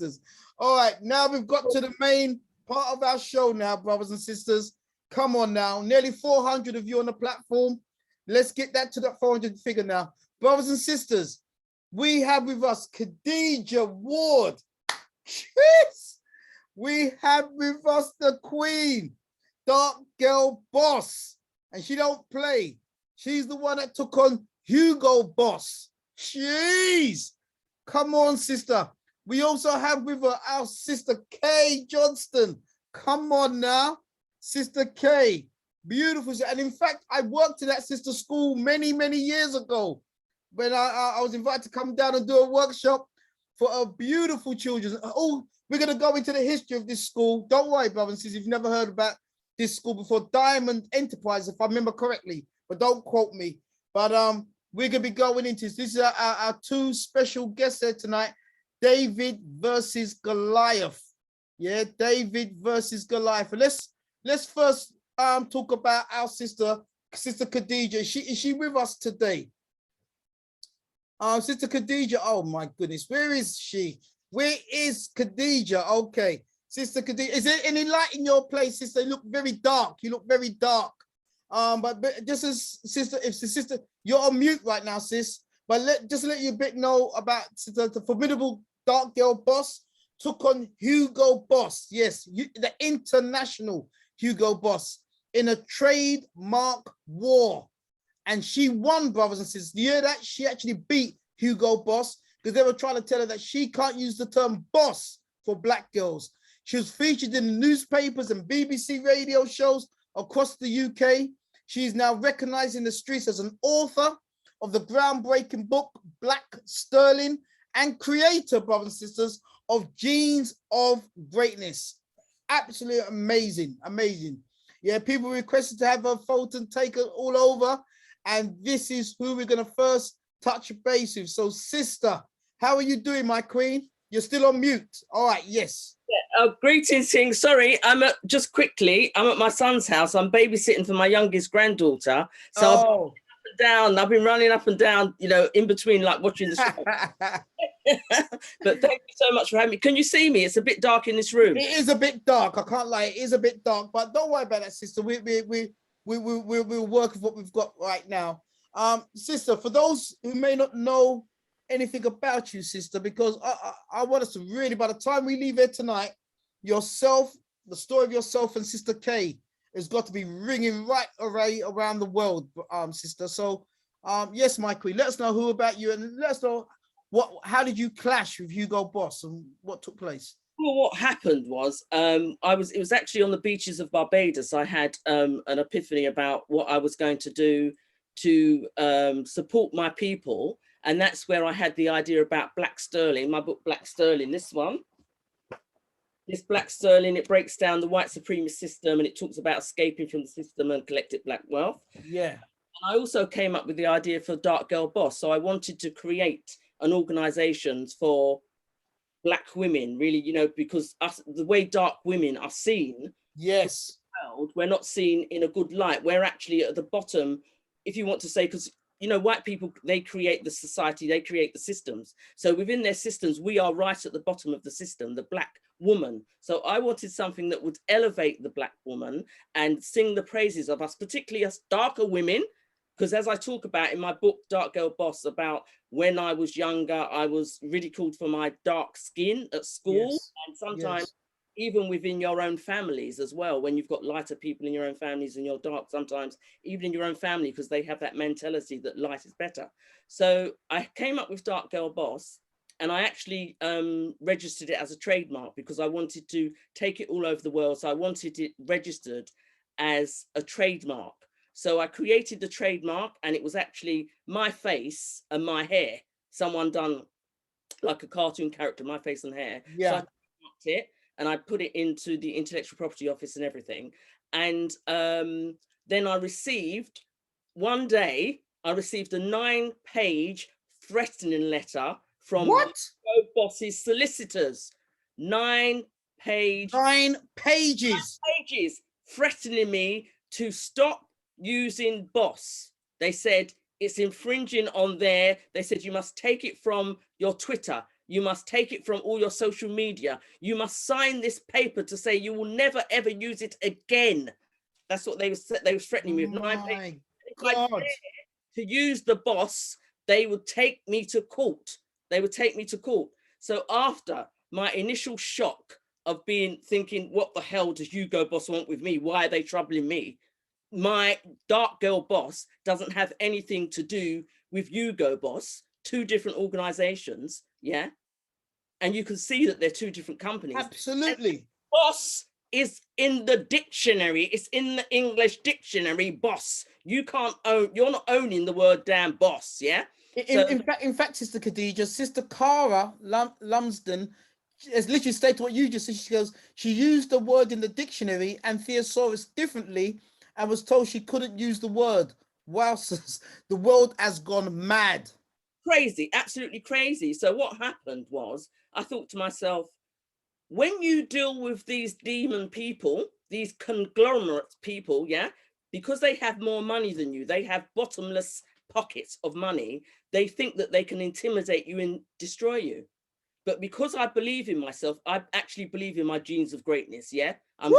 sisters. All right, now we've got to the main part of our show now, brothers and sisters. Come on now, nearly 400 of you on the platform. Let's get that to that 400 figure now. Brothers and sisters, we have with us Khadija Ward. Yes. We have with us the queen, Dark Girl Boss. And she don't play. She's the one that took on Hugo Boss. Jeez. Come on, sister. We also have with her our sister Kay Johnston. Come on now. Sister Kay. Beautiful. And in fact, I worked in that sister school many, many years ago when I was invited to come down and do a workshop for a beautiful children. Oh, we're going to go into the history of this school. Don't worry, brothers and sisters, if you've never heard about this school before. Diamond Enterprise, if I remember correctly, but don't quote me. But we're going to be going into this. This is our two special guests here tonight, David versus Goliath. Yeah, David versus Goliath. Let's first talk about our sister Khadija. Is she with us today? Sister Khadija, oh my goodness, where is she? Where is Khadija? Okay, Sister Khadija, is there any light in your place, sister? You look very dark. You look very dark. But just as sister, if the sister, you're on mute right now, sis. But just let you a bit know about the formidable Dark Girl Boss took on Hugo Boss. Yes, the international Hugo Boss in a trademark war. And she won, brothers and sisters. You hear that? She actually beat Hugo Boss because they were trying to tell her that she can't use the term boss for black girls. She was featured in the newspapers and BBC radio shows across the UK. She is now recognized in the streets as an author of the groundbreaking book, Black Sterling, and creator, brothers and sisters, of Genes of Greatness. Absolutely amazing, amazing. Yeah, people requested to have her photo taken all over. And this is who we're going to first touch base with. So, sister, how are you doing, my queen? You're still on mute. All right, yes. Yeah, greetings, Ting. Sorry, just quickly, I'm at my son's house. I'm babysitting for my youngest granddaughter. So I've been running up and down, you know, in between, like watching the show. But thank you so much for having me. Can you see me? It's a bit dark in this room. It is a bit dark. I can't lie. It is a bit dark, but don't worry about that, sister. We'll work with what we've got right now. Sister, for those who may not know anything about you, sister, because I want us to really, by the time we leave here tonight, yourself, the story of yourself and Sister Kay has got to be ringing right around the world, sister. So, yes, my queen, let us know who about you and let us know how did you clash with Hugo Boss and what took place? Well, what happened was, it was actually on the beaches of Barbados. I had an epiphany about what I was going to do to support my people. And that's where I had the idea about Black Sterling, my book, Black Sterling, this one. This Black Sterling, it breaks down the white supremacist system and it talks about escaping from the system and collective black wealth. Yeah. And I also came up with the idea for Dark Girl Boss. So I wanted to create an organization for Black women, really, you know, because the way dark women are seen, yes, we're not seen in a good light. We're actually at the bottom, if you want to say, because, you know, white people, they create the society, they create the systems. So within their systems, we are right at the bottom of the system, the Black woman. So I wanted something that would elevate the Black woman and sing the praises of us, particularly us darker women. Because as I talk about in my book, Dark Girl Boss, about when I was younger, I was ridiculed for my dark skin at school. Yes. And sometimes even within your own families as well, when you've got lighter people in your own families and you're dark, sometimes even in your own family, because they have that mentality that light is better. So I came up with Dark Girl Boss and I actually registered it as a trademark because I wanted to take it all over the world. So I wanted it registered as a trademark. So I created the trademark and it was actually my face and my hair. Someone done like a cartoon character, my face and hair. Yeah. So I trademarked it and I put it into the intellectual property office and everything. And then I received, one day, I received a 9-page threatening letter from Hugo Boss's solicitors. 9 pages. 9 pages. 9 pages threatening me to stop using Boss. They said it's infringing on they said you must take it from your Twitter. You must take it from all your social media. You must sign this paper to say you will never, ever use it again. That's what they were threatening me with. My If I God. dare to use the boss, they would take me to court. They would take me to court. So after my initial shock of thinking, what the hell does Hugo Boss want with me? Why are they troubling me? My dark girl boss doesn't have anything to do with Hugo Boss, two different organizations, yeah? And you can see that they're two different companies. Absolutely. Boss is in the dictionary. It's in the English dictionary, boss. You can't own, you're not owning the word damn boss, yeah? In fact, Sister Khadija, Sister Cara Lumsden has literally stated what you just said. She goes, she used the word in the dictionary and thesaurus differently and was told she couldn't use the word. Wow, sis, the world has gone mad. Crazy, absolutely crazy. So what happened was, I thought to myself, when you deal with these demon people, these conglomerate people, yeah, because they have more money than you, they have bottomless pockets of money, they think that they can intimidate you and destroy you. But because I believe in myself, I actually believe in my genes of greatness, yeah? I'm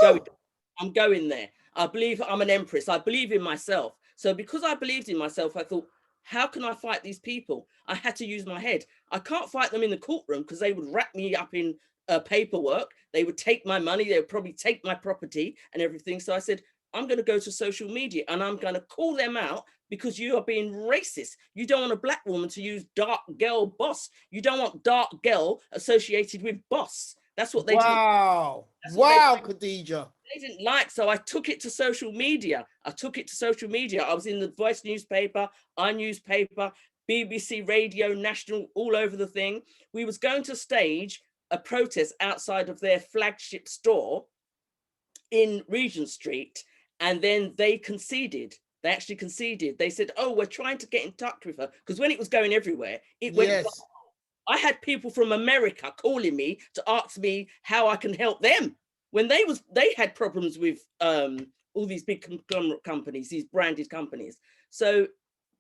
going there. I believe I'm an empress. I believe in myself. So because I believed in myself, I thought, how can I fight these people? I had to use my head. I can't fight them in the courtroom because they would wrap me up in paperwork. They would take my money. They would probably take my property and everything. So I said, I'm going to go to social media and I'm going to call them out because you are being racist. You don't want a black woman to use dark girl boss. You don't want dark girl associated with boss. That's what they did. Wow. Wow, Khadija. They didn't like, so I took it to social media. I was in the Voice newspaper, our newspaper, BBC Radio, National, all over the thing. We was going to stage a protest outside of their flagship store in Regent Street, and then they conceded. They actually conceded. They said, oh, we're trying to get in touch with her, because when it was going everywhere, it went. Yes. I had people from America calling me to ask me how I can help them when they had problems with all these big conglomerate companies, these branded companies. So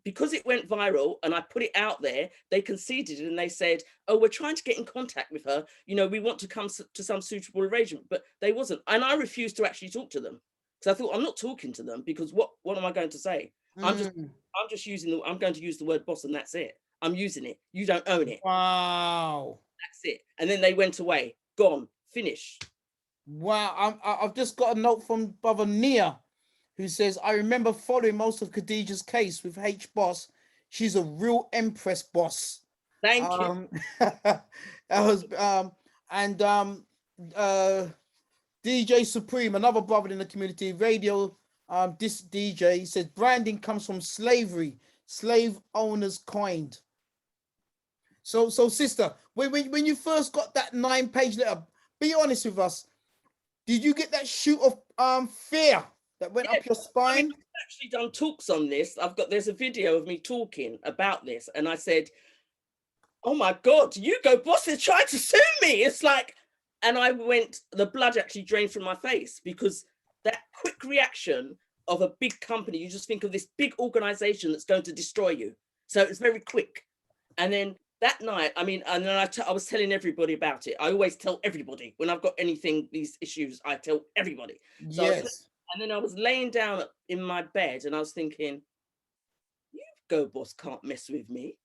because it went viral and I put it out there, they conceded and they said, oh, we're trying to get in contact with her. You know, we want to come to some suitable arrangement, but they wasn't. And I refused to actually talk to them because I thought, I'm not talking to them because what am I going to say? I'm going to use the word boss and that's it. I'm using it. You don't own it. Wow. That's it. And then they went away, gone, finished. Wow. I've just got a note from Brother Nia, who says, I remember following most of Khadija's case with H Boss. She's a real empress boss. Thank you. That was DJ Supreme, another brother in the community, radio this DJ, he said branding comes from slavery, slave owners coined. So sister, when you first got that 9-page letter, be honest with us, did you get that shoot of fear that went up your spine? I mean, I've actually done talks on this. There's a video of me talking about this, and I said, oh my God, Hugo Boss is trying to sue me. It's like, and I went, the blood actually drained from my face because that quick reaction of a big company, you just think of this big organization that's going to destroy you. So it's very quick. And then that night, I mean, and then I was telling everybody about it. I always tell everybody when I've got anything, these issues, I tell everybody. So yes. And then I was laying down in my bed and I was thinking, Hugo Boss can't mess with me.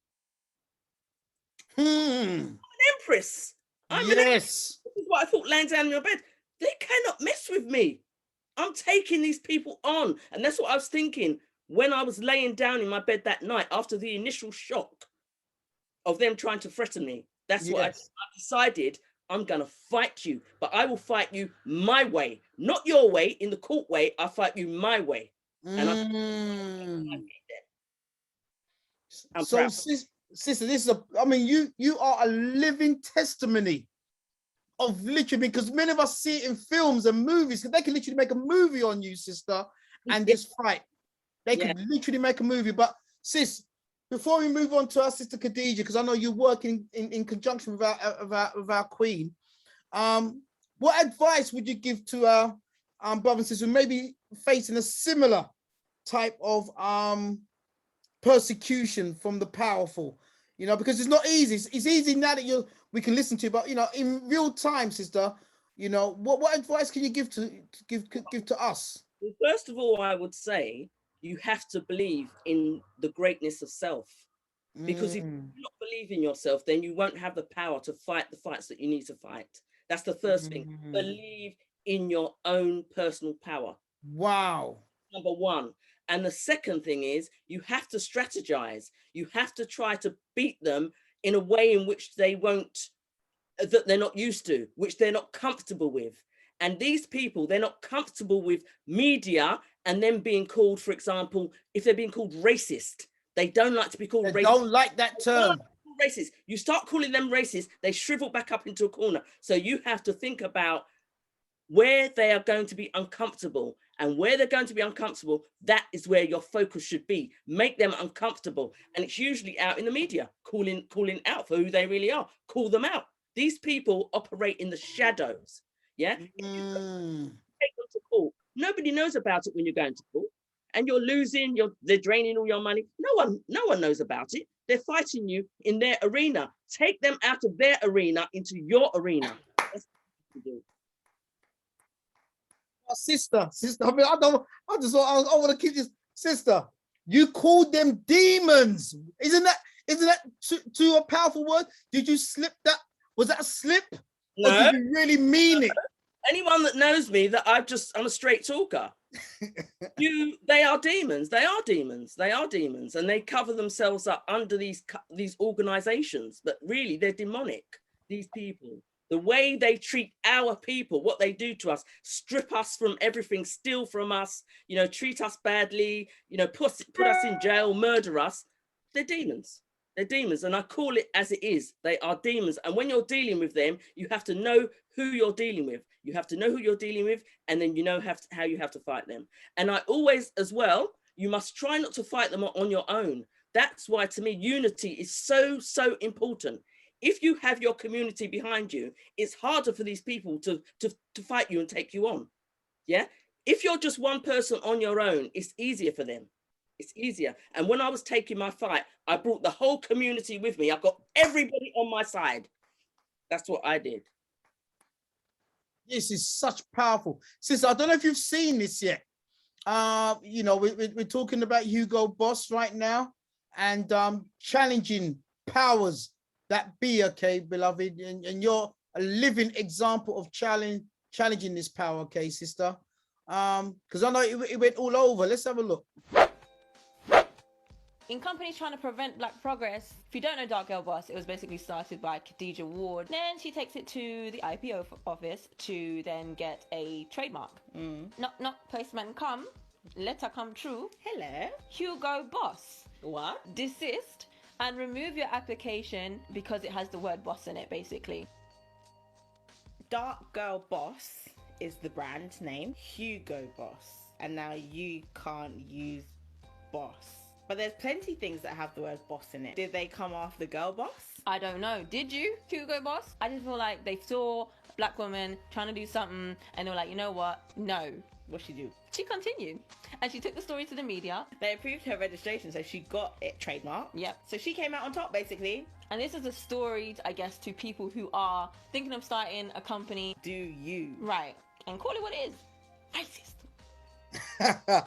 I'm an empress. Yes. This is what I thought laying down in my bed. They cannot mess with me. I'm taking these people on. And that's what I was thinking when I was laying down in my bed that night after the initial shock of them trying to threaten me. That's what I decided. I'm going to fight you, but I will fight you my way, not your way, in the court way. I fight you my way. And I'm so proud. Sister, this is I mean, you are a living testimony of literally, because many of us see it in films and movies, because they can literally make a movie on you, sister, and this fight. They could literally make a movie. But sis, before we move on to our sister Khadija, because I know you're working in conjunction with our queen, what advice would you give to our brothers and sisters who may be facing a similar type of persecution from the powerful? You know, because it's not easy. It's easy now that we can listen to, but you know, in real time, sister, you know, what advice can you give to us? Well, first of all, I would say you have to believe in the greatness of self. Because if Mm, you not believe in yourself, then you won't have the power to fight the fights that you need to fight. That's the first thing. mm. Believe in your own personal power. Wow. Number one. And the second thing is you have to strategize. You have to try to beat them in a way in which they won't, that they're not used to, which they're not comfortable with. And these people, they're not comfortable with media and them being called, for example, if they're being called racist, they don't like to be called They racist. don't like that term. Racist. You start calling them racist, they shrivel back up into a corner. So you have to think about where they are going to be uncomfortable, and where they're going to be uncomfortable, that is where your focus should be. Make them uncomfortable. And it's usually out in the media, calling out for who they really are. Call them out. These people operate in the shadows. Yeah. If you take them to court, nobody knows about it when you're going to court. And you're losing, they're draining all your money. No one knows about it. They're fighting you in their arena. Take them out of their arena into your arena. That's what you do. Sister, I mean, I want to keep this, sister. You called them demons. Isn't that too a powerful word? Did you slip that? Was that a slip? No. Or did you really mean it? Anyone that knows me, that I'm a straight talker. They are demons. They are demons. They are demons, and they cover themselves up under these organizations. But really, they're demonic. These people. The way they treat our people, what they do to us, strip us from everything, steal from us, you know, treat us badly, you know, put us in jail, murder us. They're demons. They're demons. And I call it as it is. They are demons. And when you're dealing with them, you have to know who you're dealing with. You have to know who you're dealing with, and then you know how you have to fight them. And I always, as well, you must try not to fight them on your own. That's why, to me, unity is so, so important. If you have your community behind you, it's harder for these people to fight you and take you on. Yeah. If you're just one person on your own, it's easier for them. It's easier. And when I was taking my fight, I brought the whole community with me. I got everybody on my side. That's what I did. This is such powerful. Sister, I don't know if you've seen this yet. You know, we're talking about Hugo Boss right now, and challenging powers that be, okay, beloved, and you're a living example of challenging this power, okay, sister. Because I know it went all over. Let's have a look. In companies trying to prevent black progress, if you don't know Dark Girl Boss, it was basically started by Khadija Ward. Then she takes it to the IPO office to then get a trademark. Knock, postman come, letter come true. Hello. Hugo Boss. What? Desist and remove your application because it has the word boss in it, basically. Dark Girl Boss is the brand name. Hugo Boss. And now you can't use boss. But there's plenty things that have the word boss in it. Did they come after Girl Boss? I don't know. Did you, Hugo Boss? I just feel like they saw a black woman trying to do something and they were like, you know what? No. What'd she do? She continued. And she took the story to the media. They approved her registration, so she got it trademarked. Yep. So she came out on top, basically. And this is a story, I guess, to people who are thinking of starting a company. Do you? Right. And call it what it is. Racist.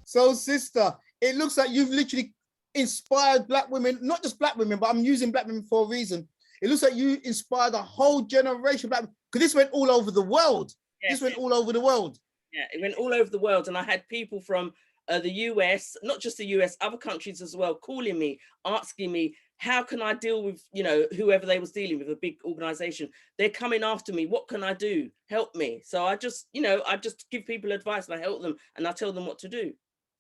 So, sister, it looks like you've literally inspired black women, not just black women, but I'm using black women for a reason. It looks like you inspired a whole generation of black women, because this went all over the world. Yes, this went all over the world. Yeah, it went all over the world. And I had people from the US, not just the US, other countries as well, calling me, asking me, how can I deal with, you know, whoever they was dealing with, a big organization? They're coming after me. What can I do? Help me. So I just, you know, I just give people advice and I help them and I tell them what to do.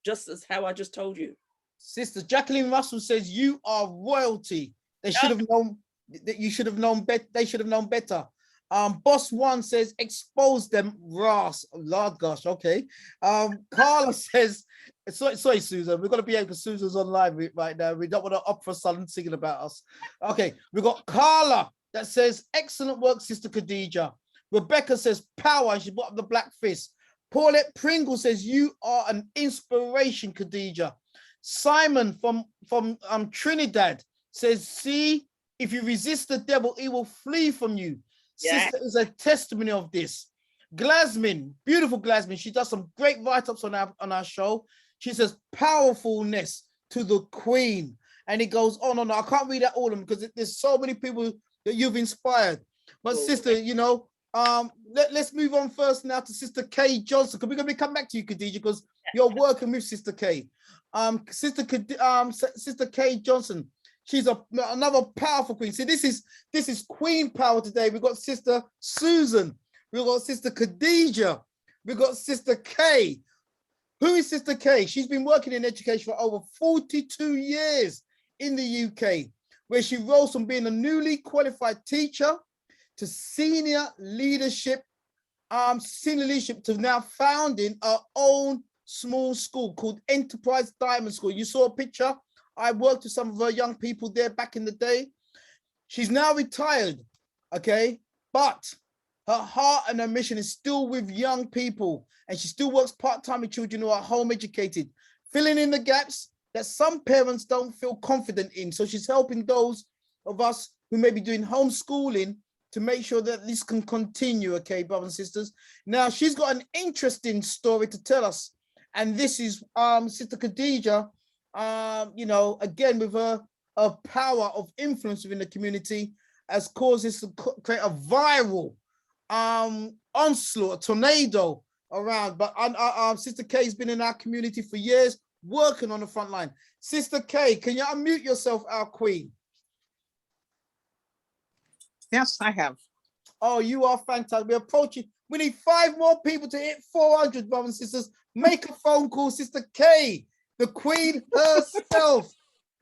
Just as how I just told you. Sister Jacqueline Russell says you are royalty. They should have known that you should have known better. They should have known better. Boss One says expose them, Ross. Lord gosh, okay. Carla says, sorry, Susan, we've got to be able, because Susan's online right now. We don't want to opt for someone singing about us. Okay, we've got Carla that says excellent work, Sister Khadija. Rebecca says power, and she brought up the black fist. Paulette Pringle says you are an inspiration, Khadija. Simon from Trinidad says, see, If you resist the devil, he will flee from you. Yeah. Sister is a testimony of this. Glasmin, beautiful Glasmin. She does some great write-ups on our show. She says powerfulness to the queen. And it goes on. I can't read out all of them because there's so many people that you've inspired. But Cool. sister, you know, let's move on first now to Sister Kay Johnson. Because we're gonna come back to you, Khadija, because you're working with Sister Kay. Sister Kay Johnson, she's another powerful queen. See, this is queen power today. We've got Sister Susan, we've got Sister Khadija, we've got Sister Kay. Who is Sister Kay? She's been working in education for over 42 years in the UK, where she rose from being a newly qualified teacher to senior leadership to now founding our own small school called Enterprise Diamond School. You saw a picture. I worked with some of her young people there back in the day. She's now retired, okay? But her heart and her mission is still with young people, and she still works part-time with children who are home educated, filling in the gaps that some parents don't feel confident in. So she's helping those of us who may be doing homeschooling to make sure that this can continue, okay, brothers and sisters. Now, she's got an interesting story to tell us, and this is Sister Khadija, you know, again, with her power of influence within the community, has caused this to create a viral onslaught, a tornado around. But Sister Kay has been in our community for years, working on the front line. Sister Kay, can you unmute yourself, our queen? Yes, I have. Oh, you are fantastic. We're approaching. We need 5 more people to hit 400, brothers and sisters. Make a phone call, Sister Kay, the queen herself.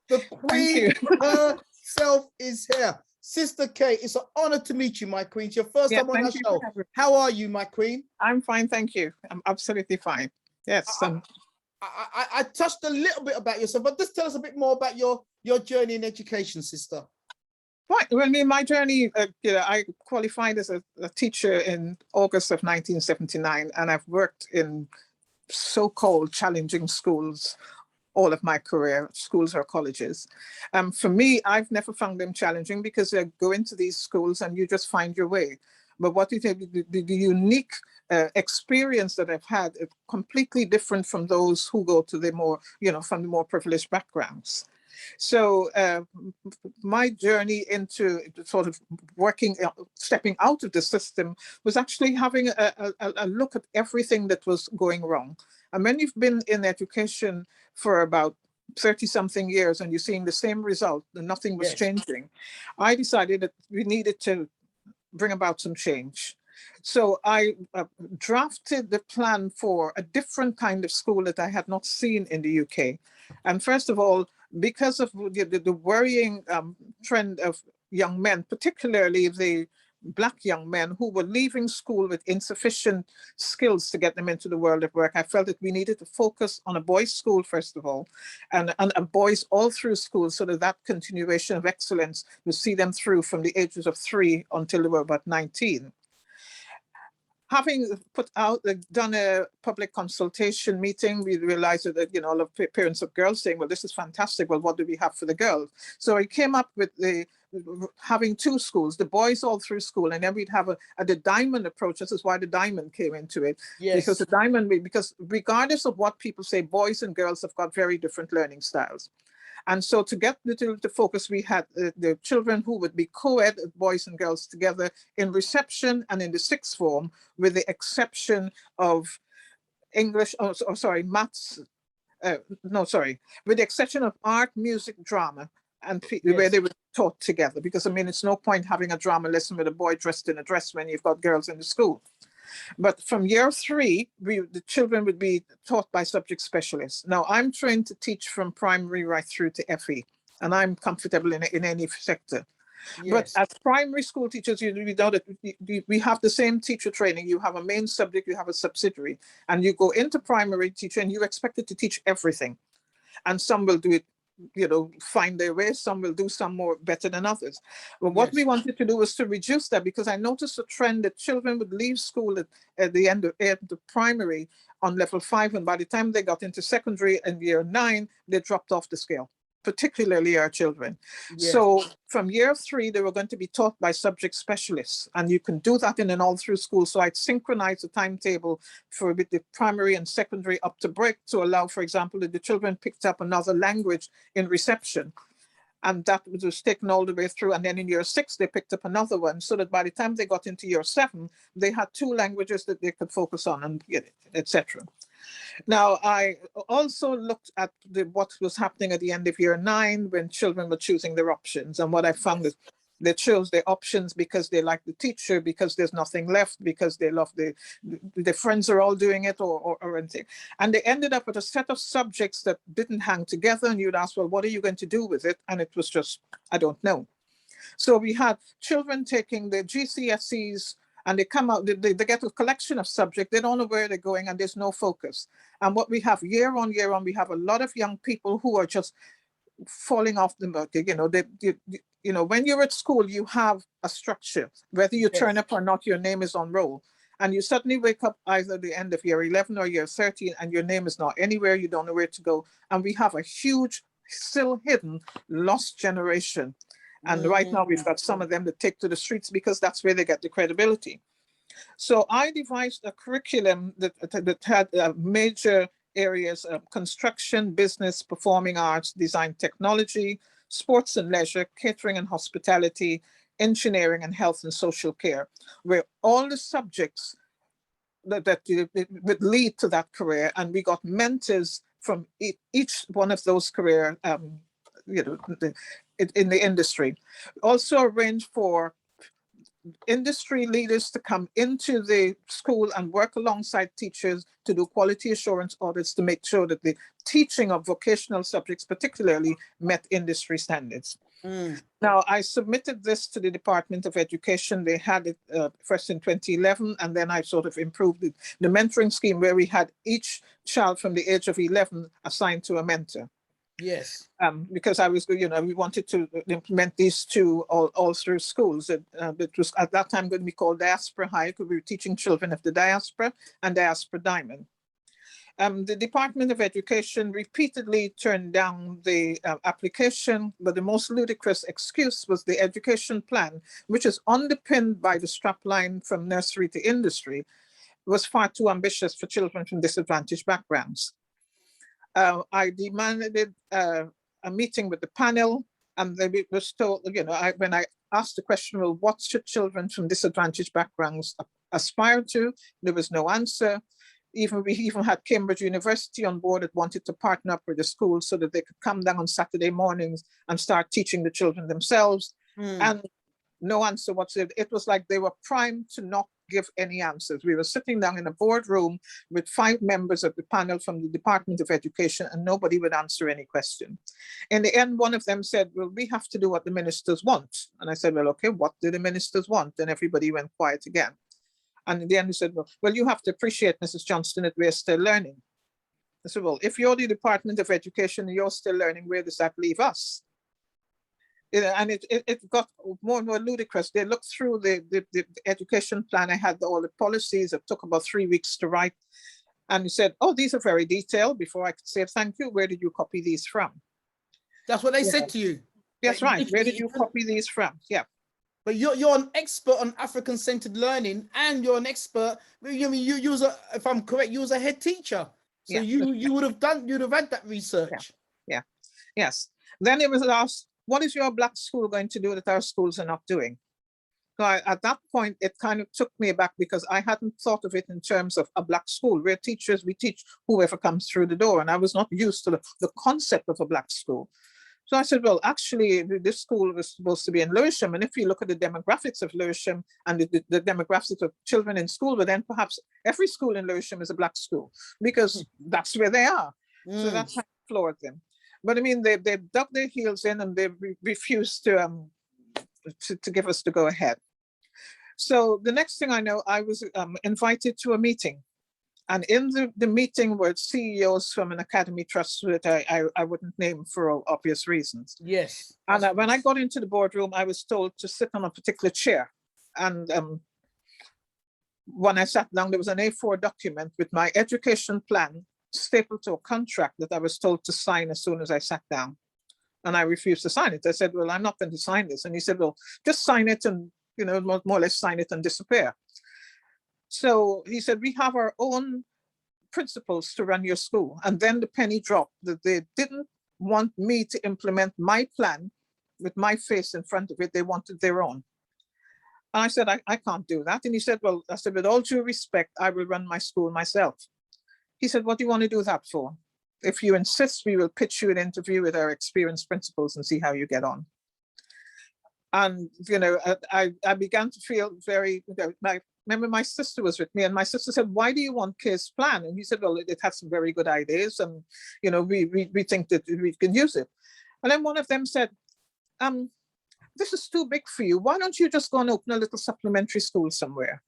The queen herself is here. Sister Kay, it's an honor to meet you, my queen. It's your first time on our show. How are you, my queen? I'm fine, thank you. I'm absolutely fine. Yes. I touched a little bit about yourself, but just tell us a bit more about your journey in education, sister. Right. Well, my journey, you know, I qualified as a teacher in August of 1979, and I've worked in so-called challenging schools all of my career, schools or colleges. For me, I've never found them challenging because I go into these schools and you just find your way. But what it is, the unique experience that I've had is completely different from those who go to the more, you know, from the more privileged backgrounds. So my journey into sort of working, stepping out of the system was actually having a look at everything that was going wrong. And when you've been in education for about 30-something years and you're seeing the same result and nothing was changing, I decided that we needed to bring about some change. So I drafted the plan for a different kind of school that I had not seen in the UK. And first of all, because of the worrying trend of young men, particularly the Black young men who were leaving school with insufficient skills to get them into the world of work, I felt that we needed to focus on a boys' school, first of all, and boys all through school, so that continuation of excellence would see them through from the ages of 3 until they were about 19. Having done a public consultation meeting, we realized that, you know, a lot of parents of girls saying, well, this is fantastic. Well, what do we have for the girls? So I came up with having 2 schools, the boys all through school, and then we'd have the diamond approach. This is why the diamond came into it. Yes. Because regardless of what people say, boys and girls have got very different learning styles. And so to get the focus, we had the children who would be co-ed, boys and girls together in reception and in the 6th form, with the exception of English, maths, with the exception of art, music, drama, and where they were taught together. Because, I mean, it's no point having a drama lesson with a boy dressed in a dress when you've got girls in the school. But from year 3, the children would be taught by subject specialists. Now, I'm trained to teach from primary right through to FE, and I'm comfortable in any sector. Yes. But as primary school teachers, we know that we have the same teacher training. You have a main subject, you have a subsidiary, and you go into primary teacher and you're expected to teach everything. And some will do it, you know, find their way. Some will do some more better than others. But what we wanted to do was to reduce that, because I noticed a trend that children would leave school at the end of primary on level 5, and by the time they got into secondary in year 9, they dropped off the scale. particularly our children. Yes. So from year 3, they were going to be taught by subject specialists, and you can do that in an all through school. So I'd synchronize the timetable for with the primary and secondary up to break to allow, for example, that the children picked up another language in reception. And that was taken all the way through. And then in year 6, they picked up another one, so that by the time they got into year 7, they had 2 languages that they could focus on and get it, etc. Now, I also looked at what was happening at the end of year 9 when children were choosing their options. And what I found is they chose their options because they like the teacher, because there's nothing left, because they love the friends are all doing it or anything. And they ended up with a set of subjects that didn't hang together. And you'd ask, well, what are you going to do with it? And it was just, I don't know. So we had children taking the GCSEs, and they come out, they get a collection of subjects, they don't know where they're going, and there's no focus. And what we have year on, we have a lot of young people who are just falling off the mark. You know, when you're at school, you have a structure. Whether you turn up or not, your name is on roll. And you suddenly wake up either at the end of year 11 or year 13, and your name is not anywhere, you don't know where to go. And we have a huge, still hidden, lost generation. And right now we've got some of them that take to the streets because that's where they get the credibility. So I devised a curriculum that had major areas of construction, business, performing arts, design technology, sports and leisure, catering and hospitality, engineering, and health and social care, where all the subjects that would lead to that career. And we got mentors from each one of those career in the industry. Also arranged for industry leaders to come into the school and work alongside teachers to do quality assurance audits to make sure that the teaching of vocational subjects particularly met industry standards. Now, I submitted this to the Department of Education. They had it first in 2011, and then I sort of improved it. The mentoring scheme where we had each child from the age of 11 assigned to a mentor. Yes. Because I was, we wanted to implement these two all through schools. It was at that time going to be called Diaspora High, because we were teaching children of the diaspora and Diaspora Diamond. The Department of Education repeatedly turned down the application, but the most ludicrous excuse was the education plan, which is underpinned by the strapline from nursery to industry, was far too ambitious for children from disadvantaged backgrounds. I demanded a meeting with the panel, and they was told, when I asked the question, well, what should children from disadvantaged backgrounds aspire to? There was no answer. We even had Cambridge University on board that wanted to partner up with the school so that they could come down on Saturday mornings and start teaching the children themselves. And no answer whatsoever. It was like they were primed to not give any answers. We were sitting down in a boardroom with 5 members of the panel from the Department of Education, and nobody would answer any question. In the end, one of them said, well, we have to do what the ministers want. And I said, well, okay, what do the ministers want? And everybody went quiet again. And in the end, he said, well, you have to appreciate, Mrs. Johnston, that we're still learning. I said, well, if you're the Department of Education and you're still learning, where does that leave us? And it got more and more ludicrous. They looked through the education plan. I had all the policies. It took about 3 weeks to write. And he said, oh, these are very detailed. Before I could say thank you, where did you copy these from? That's what they said to you. That's right. Where did you copy these from? Yeah. But you're an expert on African-centered learning, and you're an expert. You mean you was if I'm correct, you was a head teacher. So you'd have had that research. Yeah. Yes. Then it was asked, what is your Black school going to do that our schools are not doing? So at that point, it kind of took me aback because I hadn't thought of it in terms of a Black school. We're teachers, we teach whoever comes through the door. And I was not used to the concept of a Black school. So I said, well, actually, this school was supposed to be in Lewisham. And if you look at the demographics of Lewisham and the demographics of children in school, but then perhaps every school in Lewisham is a Black school because that's where they are. So that's how I floored them. But I mean, they dug their heels in and they refused to give us the go ahead. So the next thing I know, I was invited to a meeting. And in the meeting were CEOs from an academy trust that I wouldn't name for obvious reasons. Yes. And when I got into the boardroom, I was told to sit on a particular chair. And when I sat down, there was an A4 document with my education plan stapled to a contract that I was told to sign as soon as I sat down. And I refused to sign it. I said, well, I'm not going to sign this. And he said, well, just sign it and, more or less sign it and disappear. So he said, we have our own principles to run your school. And then the penny dropped that they didn't want me to implement my plan with my face in front of it. They wanted their own. And I said, I can't do that. And he said, well, I said, with all due respect, I will run my school myself. He said, what do you want to do that for? If you insist, we will pitch you an interview with our experienced principals and see how you get on. And, I began to feel very, remember my sister was with me, and my sister said, why do you want Kay's plan? And he said, well, it has some very good ideas, and, we think that we can use it. And then one of them said, this is too big for you. Why don't you just go and open a little supplementary school somewhere?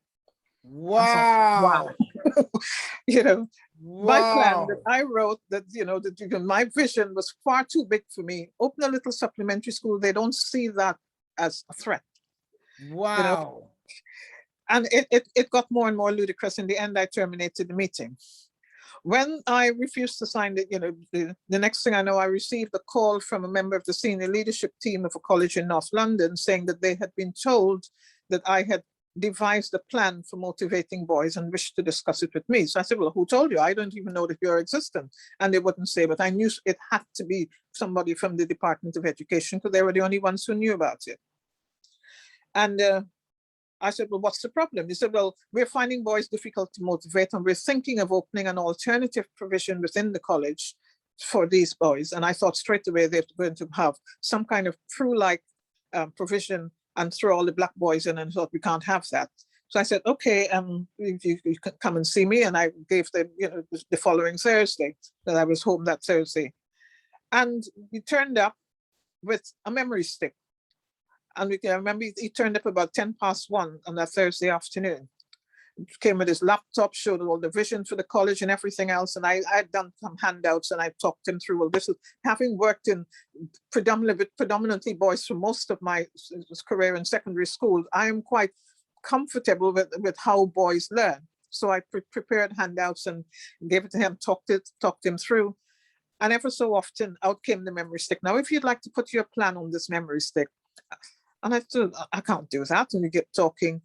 Wow. Wow. My plan that I wrote that, my vision was far too big for me. Open a little supplementary school. They don't see that as a threat. Wow. And it got more and more ludicrous. In the end, I terminated the meeting. When I refused to sign it, the next thing I know, I received a call from a member of the senior leadership team of a college in North London saying that they had been told that I had devised a plan for motivating boys and wished to discuss it with me. So I said, well, who told you? I don't even know that you're existent. And they wouldn't say, but I knew it had to be somebody from the Department of Education because they were the only ones who knew about it. And I said, well, what's the problem? He said, well, we're finding boys difficult to motivate, and we're thinking of opening an alternative provision within the college for these boys. And I thought straight away they're going to have some kind of crew-like provision and throw all the black boys in, and thought we can't have that. So I said, okay, you can come and see me. And I gave them, the following Thursday, that I was home that Thursday. And he turned up with a memory stick. And I remember he turned up about 1:10 on that Thursday afternoon. He came with his laptop, showed all the vision for the college and everything else. And I had done some handouts and I talked him through, well, this is, having worked in predominantly boys for most of my career in secondary school, I am quite comfortable with how boys learn. So I prepared handouts and gave it to him, talked him through. And ever so often out came the memory stick. Now, if you'd like to put your plan on this memory stick, and I said, I can't do that. And we get talking.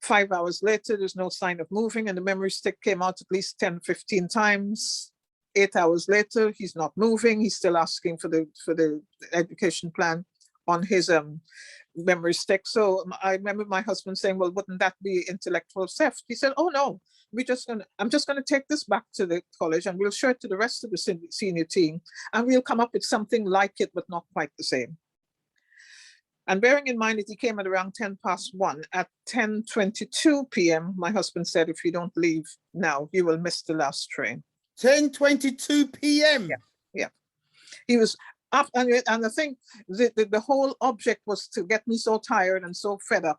5 hours later, there's no sign of moving, and the memory stick came out at least 10, 15 times. 8 hours later, he's not moving. He's still asking for the education plan on his memory stick. So I remember my husband saying, well, wouldn't that be intellectual theft? He said, oh no, I'm just gonna take this back to the college and we'll show it to the rest of the senior team, and we'll come up with something like it, but not quite the same. And bearing in mind that he came at around 1:10, at 10:22 p.m., my husband said, if you don't leave now, you will miss the last train. 10:22 p.m. Yeah. He was up, and I think the whole object was to get me so tired and so fed up.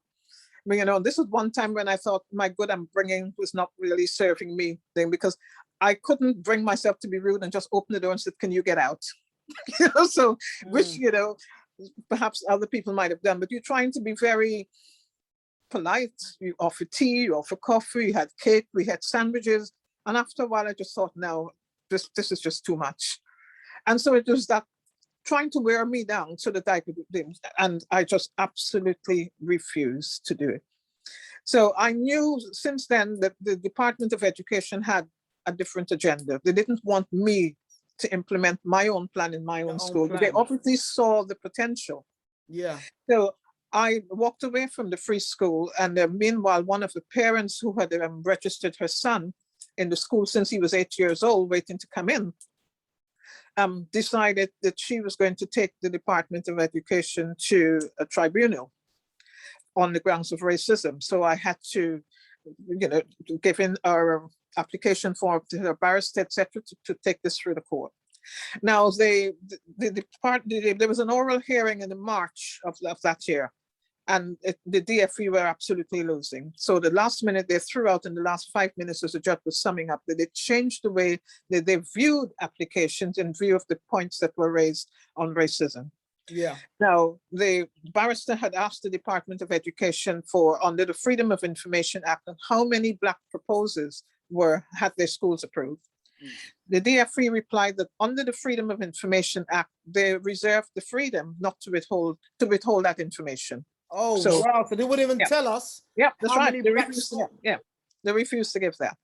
I mean, this is one time when I thought, my good, I'm bringing was not really serving me thing, because I couldn't bring myself to be rude and just open the door and said, can you get out? So, which, perhaps other people might have done, but you're trying to be very polite. You offer tea, you offer coffee, you had cake, we had sandwiches. And after a while, I just thought, no, this is just too much. And so it was that trying to wear me down so that I could do it. And I just absolutely refused to do it. So I knew since then that the Department of Education had a different agenda. They didn't want me to implement my own plan in my own school. But they obviously saw the potential. Yeah. So I walked away from the free school, and meanwhile, one of the parents who had registered her son in the school since he was 8 years old, waiting to come in, decided that she was going to take the Department of Education to a tribunal on the grounds of racism. So I had to, give in our application form to her barrister, etc., to take this through the court. Now, there was an oral hearing in March of that year, and the DFE were absolutely losing. So the last minute they threw out in the last 5 minutes, as the judge was summing up, that they changed the way that they viewed applications in view of the points that were raised on racism. Yeah. Now, the barrister had asked the Department of Education for, under the Freedom of Information Act, how many Black proposals had their schools approved. The DFE replied that under the Freedom of Information Act, they reserve the freedom not to withhold that information. Oh, So- wow. So they wouldn't even Yeah. tell us. Yeah, that's How right. many They blacks- refused to give, yeah, they refused to give that.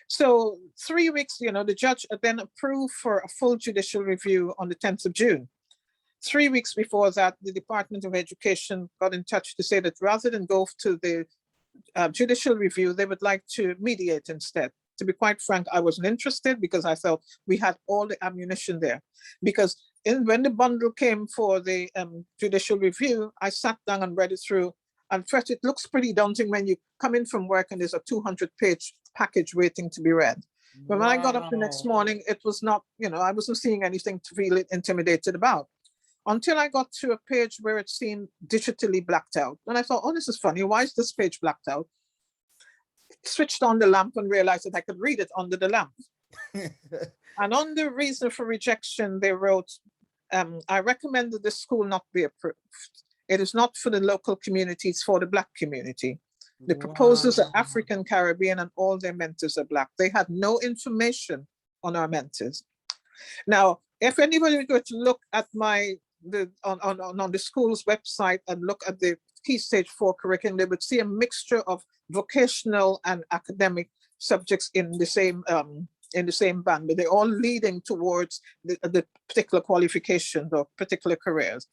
So 3 weeks, the judge then approved for a full judicial review on the 10th of June. 3 weeks before that, the Department of Education got in touch to say that rather than go to the judicial review, they would like to mediate instead. To be quite frank, I wasn't interested because I thought we had all the ammunition there. Because when the bundle came for the judicial review, I sat down and read it through. And first, it looks pretty daunting when you come in from work and there's a 200-page package waiting to be read. But when I got up the next Wow. morning, it was not, I wasn't seeing anything to feel intimidated about. Until I got to a page where it seemed digitally blacked out. And I thought, oh, this is funny. Why is this page blacked out? Switched on the lamp and realized that I could read it under the lamp. And on the reason for rejection, they wrote, I recommend that the school not be approved. It is not for the local community, it's for the Black community. The proposers are Wow. African Caribbean and all their mentors are Black. They had no information on our mentors. Now, if anybody were to look at on the school's website and look at the Key Stage 4 curriculum, they would see a mixture of vocational and academic subjects in the same band, but they're all leading towards the particular qualifications or particular careers.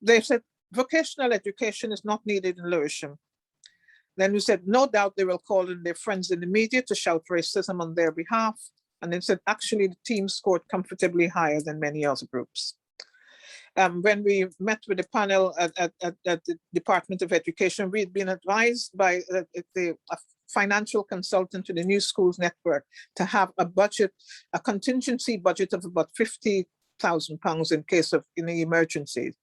They said vocational education is not needed in Lewisham. Then we said, no doubt they will call in their friends in the media to shout racism on their behalf. And then said, actually, the team scored comfortably higher than many other groups. When we met with the panel at the Department of Education, we'd been advised by a financial consultant to the New Schools Network to have a contingency budget of about £50,000 in case of any emergencies.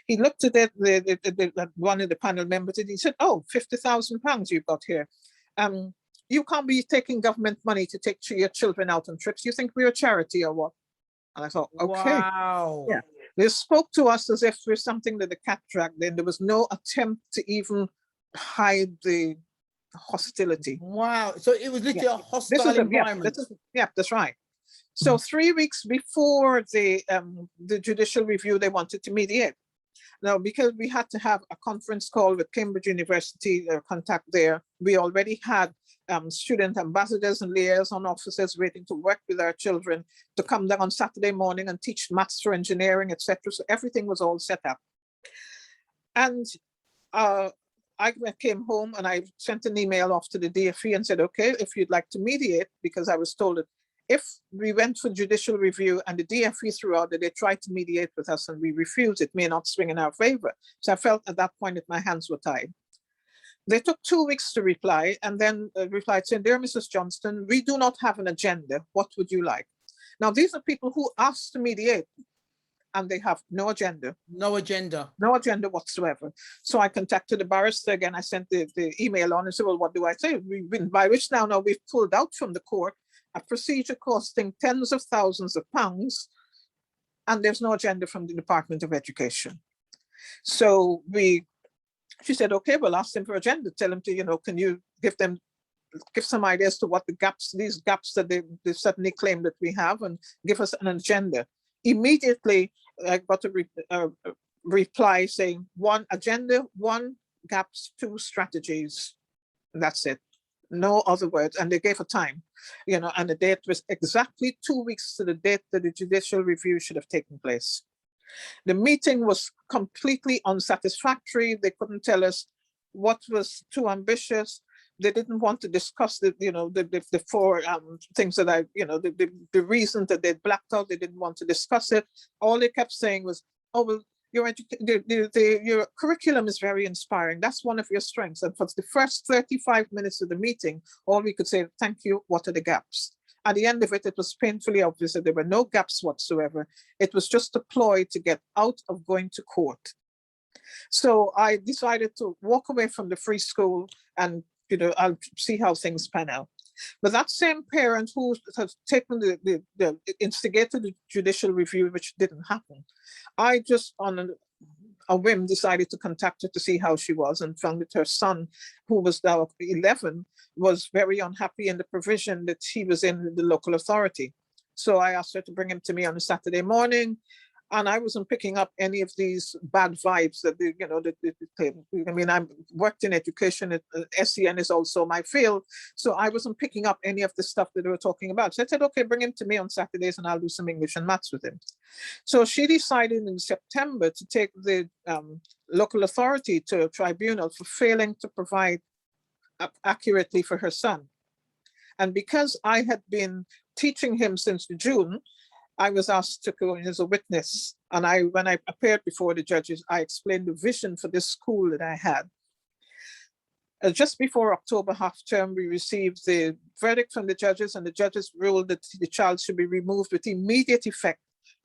He looked at it, one of the panel members, and he said, oh, £50,000 you've got here. You can't be taking government money to take your children out on trips. You think we're a charity or what? And I thought, okay. Wow. Yeah. They spoke to us as if we're something that the cat dragged in. There was no attempt to even hide the hostility. Wow. So it was literally a hostile environment. That's right. So 3 weeks before the judicial review, they wanted to mediate. Now, because we had to have a conference call with Cambridge University, contact there, we already had student ambassadors and liaison officers waiting to work with our children to come down on Saturday morning and teach maths for engineering, etc. So everything was all set up. And I came home and I sent an email off to the DFE and said, okay, if you'd like to mediate, because I was told that if we went for judicial review and the DFE threw out that they tried to mediate with us and we refused, it may not swing in our favor. So I felt at that point that my hands were tied. They took 2 weeks to reply and then replied saying, dear Mrs. Johnston, we do not have an agenda. What would you like? Now, these are people who asked to mediate and they have no agenda. No agenda. No agenda whatsoever. So I contacted the barrister again. I sent the email on and said, well, what do I say? By which now we've pulled out from the court a procedure costing tens of thousands of pounds, and there's no agenda from the Department of Education. So she said, okay, we'll ask them for agenda. Tell them to, can you give some ideas to what these gaps that they suddenly claim that we have, and give us an agenda. Immediately, I got a reply saying 1 agenda, 1 gaps, 2 strategies. And that's it. No other words. And they gave a time, and the date was exactly 2 weeks to the date that the judicial review should have taken place. The meeting was completely unsatisfactory. They couldn't tell us what was too ambitious. They didn't want to discuss the 4 things that the reason that they blacked out. They didn't want to discuss it. All they kept saying was, oh, well, your curriculum is very inspiring. That's one of your strengths. And for the first 35 minutes of the meeting, all we could say, thank you, what are the gaps? At the end of it, it was painfully obvious that there were no gaps whatsoever. It was just a ploy to get out of going to court. So I decided to walk away from the free school and, I'll see how things pan out. But that same parent who has taken the instigated the judicial review, which didn't happen, I just on a whim, decided to contact her to see how she was, and found that her son, who was now 11, was very unhappy in the provision that he was in the local authority. So I asked her to bring him to me on a Saturday morning, and I wasn't picking up any of these bad vibes that I mean, I worked in education. SEN is also my field, so I wasn't picking up any of the stuff that they were talking about. So I said, okay, bring him to me on Saturdays, and I'll do some English and maths with him. So she decided in September to take the local authority to a tribunal for failing to provide accurately for her son. And because I had been teaching him since June, I was asked to go in as a witness. And when I appeared before the judges, I explained the vision for this school that I had. Just before October half term, we received the verdict from the judges, and the judges ruled that the child should be removed with immediate effect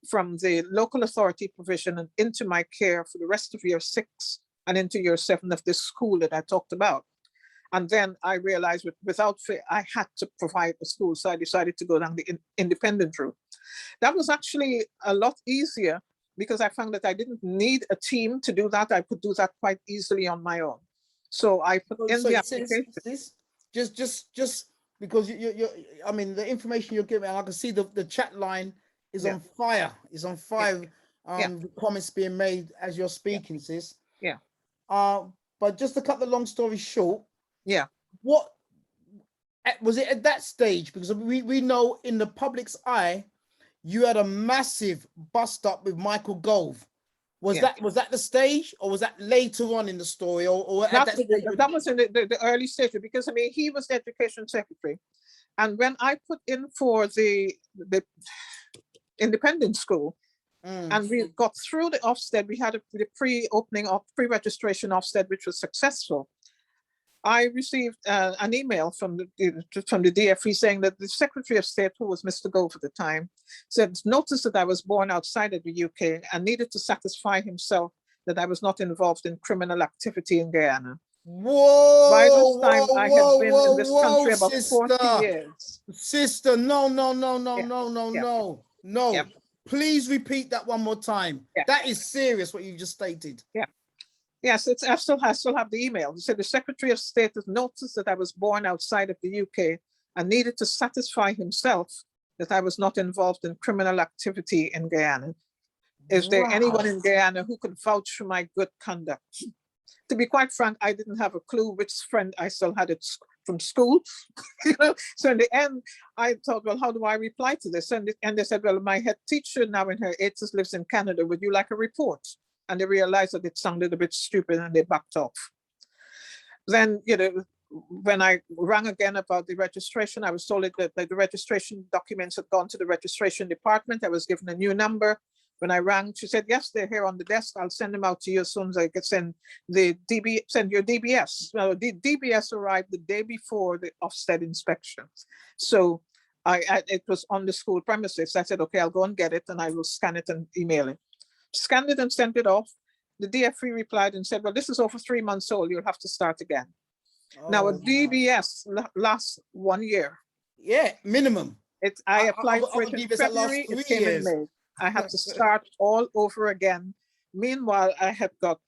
from the local authority provision and into my care for the rest of year 6 and into year 7 of this school that I talked about. And then I realized without fear, I had to provide a school. So I decided to go down the independent route. That was actually a lot easier because I found that I didn't need a team to do that. I could do that quite easily on my own. So I put in the application. Just because I mean, the information you're giving, I can see the chat line is on fire. It's on fire. The comments being made as you're speaking, sis. Yeah. But just to cut the long story short. Yeah. What was it at that stage? Because we know in the public's eye, you had a massive bust up with Michael Gove. Was that the stage, or was that later on in the story, or at that stage? That was in the early stage, because I mean, he was the education secretary, and when I put in for the independent school, and we got through the Ofsted, we had the pre-registration Ofsted, which was successful. I received an email from the DFE saying that the Secretary of State, who was Mr. Gove at the time, said, notice that I was born outside of the UK and needed to satisfy himself that I was not involved in criminal activity in Guyana. Whoa! By this time, I had been in this country about 40 years. Sister, no. Yep. Please repeat that one more time. Yep. That is serious, what you just stated. Yeah. Yes, I still have the email. It said the Secretary of State has noticed that I was born outside of the UK and needed to satisfy himself that I was not involved in criminal activity in Guyana. Is there anyone in Guyana who could vouch for my good conduct? To be quite frank, I didn't have a clue which friend I still had from school. So in the end, I thought, well, how do I reply to this? And they said, well, my head teacher now in her 80s lives in Canada. Would you like a report? And they realized that it sounded a bit stupid, and they backed off. Then, when I rang again about the registration, I was told that the registration documents had gone to the registration department. I was given a new number. When I rang, she said, yes, they're here on the desk. I'll send them out to you as soon as I can send your DBS. Well, the DBS arrived the day before the Ofsted inspection. So it was on the school premises. I said, okay, I'll go and get it, and I will scan it and email it. Scanned it and sent it off. The DFE replied and said, well, this is over 3 months old. You'll have to start again. Now, a DBS lasts 1 year. Yeah, minimum. I applied for it in February. It came in May. I had to start all over again. Meanwhile, I had got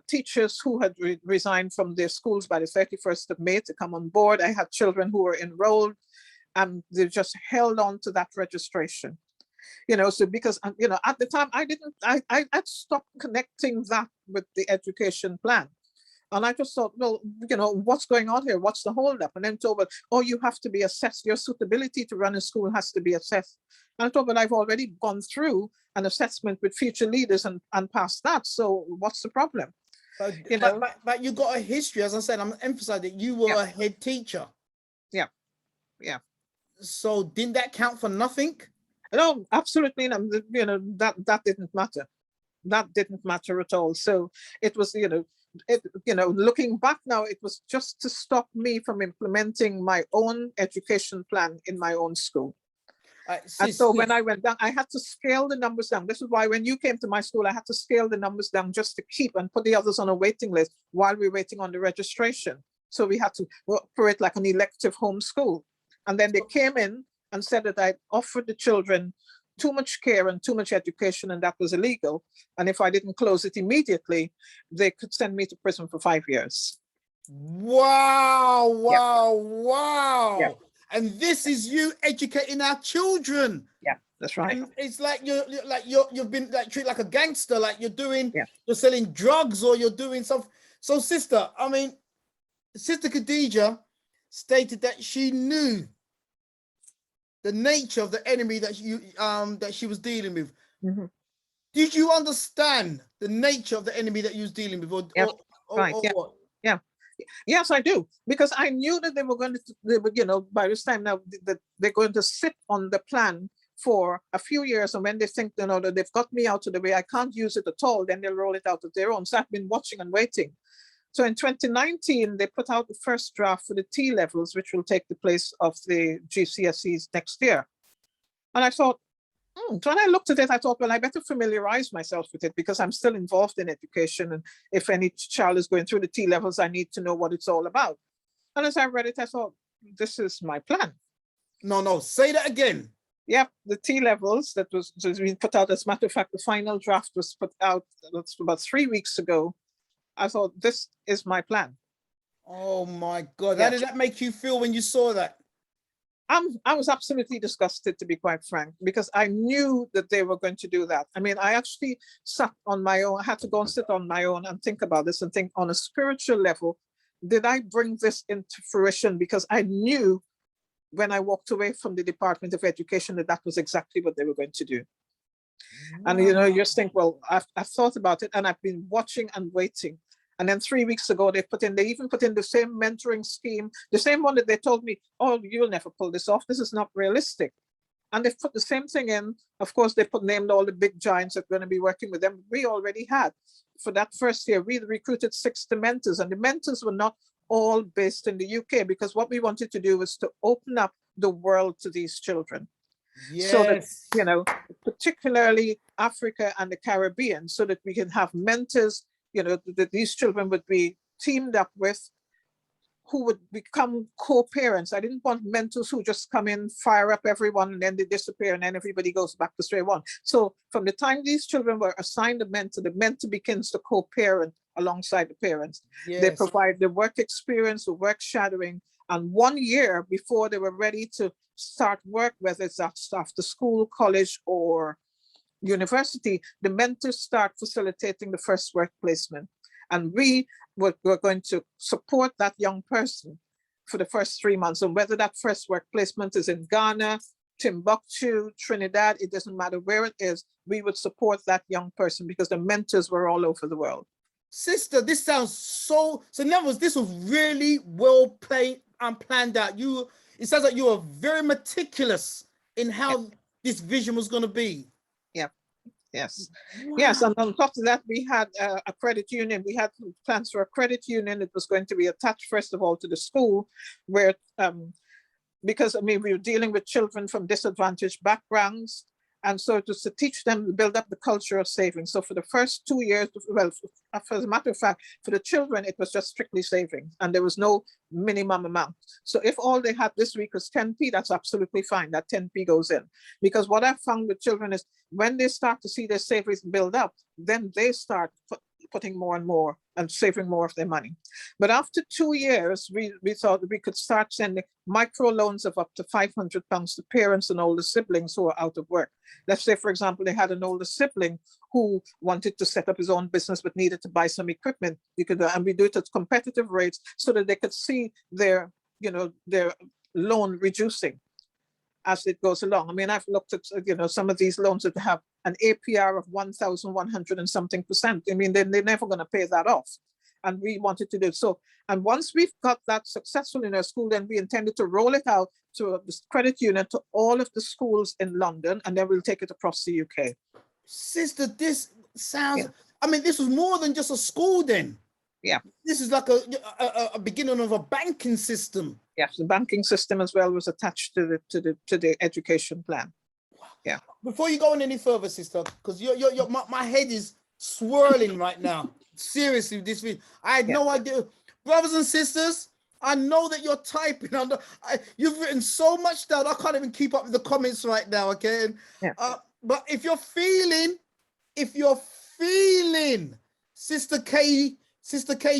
teachers who had resigned from their schools by the 31st of May to come on board. I had children who were enrolled, and they just held on to that registration. So because, at the time I stopped connecting that with the education plan. And I just thought, well, what's going on here? What's the holdup? And then told, well, you have to be assessed. Your suitability to run a school has to be assessed. And I thought, well, I've already gone through an assessment with future leaders and passed that. So what's the problem? But you got a history, as I said, I'm emphasizing that you were a head teacher. Yeah. So didn't that count for nothing? No, absolutely not. That didn't matter. That didn't matter at all. So it was, looking back now, it was just to stop me from implementing my own education plan in my own school. When I went down, I had to scale the numbers down. This is why when you came to my school, I had to scale the numbers down just to keep and put the others on a waiting list while we're waiting on the registration. So we had to operate like an elective homeschool. And then they came in and said that I offered the children too much care and too much education, and that was illegal. And if I didn't close it immediately, they could send me to prison for 5 years. Wow, Yeah. wow, wow. Yeah. And this is you educating our children. Yeah, that's right. And it's like you've been like treated like a gangster, like Yeah. you're selling drugs or you're doing something. So sister, I mean, Sister Khadija stated that she knew the nature of the enemy that she was dealing with. Mm-hmm. Did you understand the nature of the enemy that you was dealing with, or, Yeah. Right. or Yeah. what? Yeah. Yes, I do, because I knew that they were, by this time now, that they're going to sit on the plan for a few years, and when they think, that they've got me out of the way, I can't use it at all, then they'll roll it out of their own. So I've been watching and waiting. So in 2019, they put out the first draft for the T levels, which will take the place of the GCSEs next year. And I thought, so when I looked at it, I thought, well, I better familiarize myself with it, because I'm still involved in education. And if any child is going through the T levels, I need to know what it's all about. And as I read it, I thought, this is my plan. No, say that again. Yep, the T levels that was being put out. As a matter of fact, the final draft was put out about 3 weeks ago. I thought, this is my plan. Oh my God. Yeah. How did that make you feel when you saw that? I was absolutely disgusted, to be quite frank, because I knew that they were going to do that. I mean, I actually sat on my own. I had to go and sit on my own and think about this and think on a spiritual level, did I bring this into fruition? Because I knew when I walked away from the Department of Education that was exactly what they were going to do. And you just think, well, I've thought about it, and I've been watching and waiting. And then 3 weeks ago, they even put in the same mentoring scheme, the same one that they told me, oh, you'll never pull this off. This is not realistic. And they've put the same thing in. Of course, they named all the big giants that are going to be working with them. We already had, for that first year, we recruited 60 mentors, and the mentors were not all based in the UK, because what we wanted to do was to open up the world to these children. Yes. So that, particularly Africa and the Caribbean, so that we can have mentors, that these children would be teamed up with, who would become co-parents. I didn't want mentors who just come in, fire up everyone, and then they disappear, and then everybody goes back to square one. So from the time these children were assigned a mentor, the mentor begins to co-parent alongside the parents. Yes. They provide the work experience, the work shadowing, and 1 year before they were ready to start work, whether it's after school, college, or university, the mentors start facilitating the first work placement. And we're going to support that young person for the first 3 months. And whether that first work placement is in Ghana, Timbuktu, Trinidad, it doesn't matter where it is, we would support that young person, because the mentors were all over the world. Sister, this sounds so in other words, this was really well played and planned out. It sounds like you were very meticulous in how this vision was going to be. Yeah. Yes. Wow. Yes. And on top of that, we had a credit union. We had plans for a credit union. It was going to be attached, first of all, to the school, where, because we were dealing with children from disadvantaged backgrounds. And so it was to teach them to build up the culture of saving. So for the first 2 years, well, as a matter of fact, for the children, it was just strictly saving, and there was no minimum amount. So if all they had this week was 10p, that's absolutely fine. That 10p goes in. Because what I've found with children is when they start to see their savings build up, then they start putting more and more and saving more of their money. But after 2 years, we thought that we could start sending micro loans of up to £500 to parents and older siblings who are out of work. Let's say, for example, they had an older sibling who wanted to set up his own business but needed to buy some equipment. And we do it at competitive rates so that they could see their loan reducing as it goes along. I mean, I've looked at, some of these loans that have an APR of 1,100 and something percent. I mean, they're never going to pay that off. And we wanted to do so. And once we've got that successful in our school, then we intended to roll it out to the credit union to all of the schools in London, and then we'll take it across the UK. Sister, this sounds, I mean, this was more than just a school then. Yeah. This is like a beginning of a banking system. Yes, the banking system as well was attached to the education plan. Yeah. Before you go on any further, sister, because my head is swirling right now. Seriously, this week I had no idea. Brothers and sisters, I know that you're typing. You've written so much down. I can't even keep up with the comments right now. Okay. But if you're feeling Sister K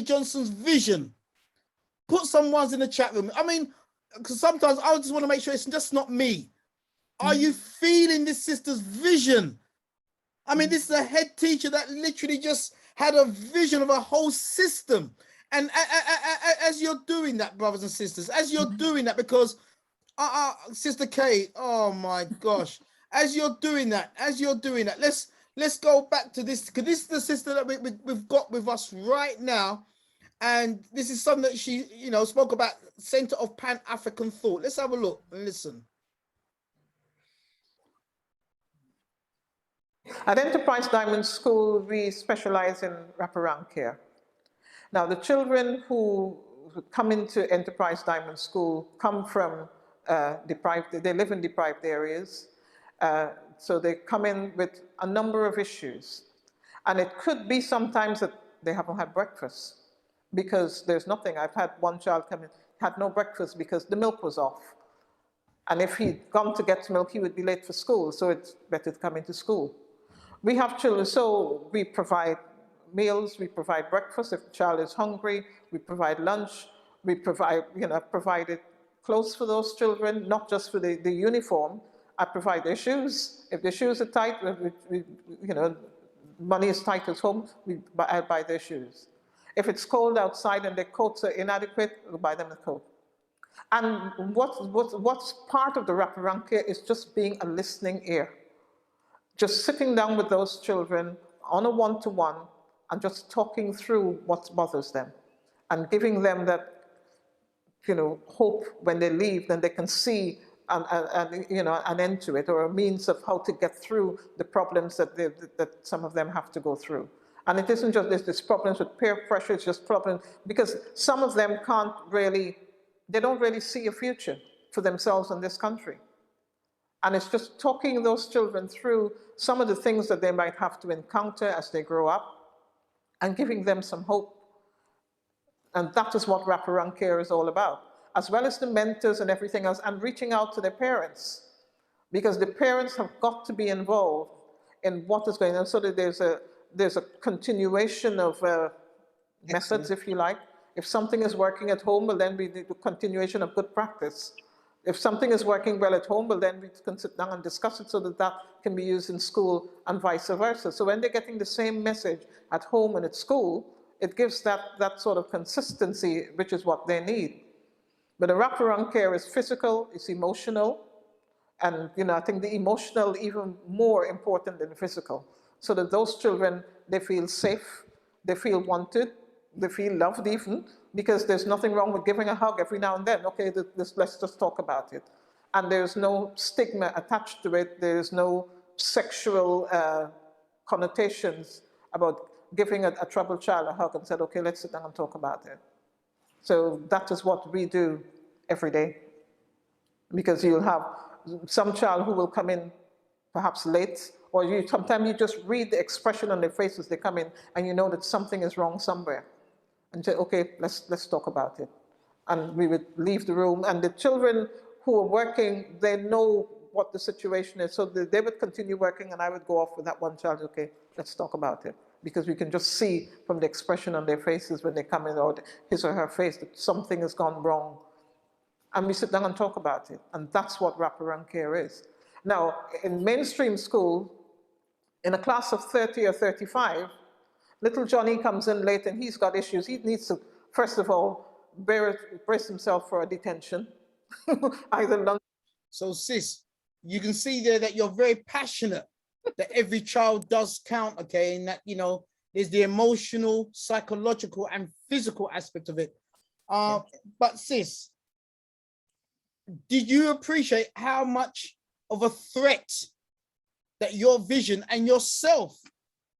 Johnson's vision, put some ones in the chat room. I mean, because sometimes I just want to make sure it's just not me. Are you feeling this sister's vision? I mean, this is a head teacher that literally just had a vision of a whole system. And as you're doing that, brothers and sisters, as you're doing that, because Sister K, oh my gosh, as you're doing that, let's go back to this, because this is the sister that we've got with us right now. And this is something that she, spoke about, Center of Pan-African Thought. Let's have a look and listen. At Enterprise Diamond School, we specialize in wraparound care. Now, the children who come into Enterprise Diamond School come from they live in deprived areas. So they come in with a number of issues. And it could be sometimes that they haven't had breakfast because there's nothing. I've had one child come in, had no breakfast because the milk was off. And if he'd gone to get milk, he would be late for school. So it's better to come into school. We have children, so we provide meals, we provide breakfast. If the child is hungry, we provide lunch. We provide, provided clothes for those children, not just for the uniform. I provide their shoes. If their shoes are tight, money is tight at home, I buy their shoes. If it's cold outside and their coats are inadequate, we'll buy them a coat. And what's part of the wraparound care is just being a listening ear. Just sitting down with those children on a one-to-one and just talking through what bothers them and giving them that, hope when they leave, then they can see an end to it, or a means of how to get through the problems that some of them have to go through. And it isn't just this problems with peer pressure, it's just problems because some of them they don't really see a future for themselves in this country. And it's just talking those children through some of the things that they might have to encounter as they grow up and giving them some hope. And that is what wraparound care is all about, as well as the mentors and everything else, and reaching out to their parents, because the parents have got to be involved in what is going on, so that there's a continuation of methods, if you like. If something is working at home, well, then we need a continuation of good practice. If something is working well at home, well, then we can sit down and discuss it so that that can be used in school and vice versa. So when they're getting the same message at home and at school, it gives that sort of consistency, which is what they need. But the wraparound care is physical, it's emotional, and I think the emotional even more important than the physical, so that those children, they feel safe, they feel wanted, they feel loved even, because there's nothing wrong with giving a hug every now and then. Okay, let's just talk about it. And there's no stigma attached to it. There's no sexual connotations about giving a troubled child a hug and said, okay, let's sit down and talk about it. So that is what we do every day. Because you'll have some child who will come in perhaps late, or sometimes you just read the expression on their faces, they come in and you know that something is wrong somewhere. And say, okay, let's talk about it. And we would leave the room, and the children who are working, they know what the situation is. So they would continue working, and I would go off with that one child, okay, let's talk about it. Because we can just see from the expression on their faces when they come in, or his or her face, that something has gone wrong. And we sit down and talk about it. And that's what wraparound care is. Now, in mainstream school, in a class of 30 or 35, little Johnny comes in late and he's got issues. He needs to, first of all, brace himself for a detention. So sis, you can see there that you're very passionate that every child does count, okay? And that, there's the emotional, psychological, and physical aspect of it. But sis, did you appreciate how much of a threat that your vision and yourself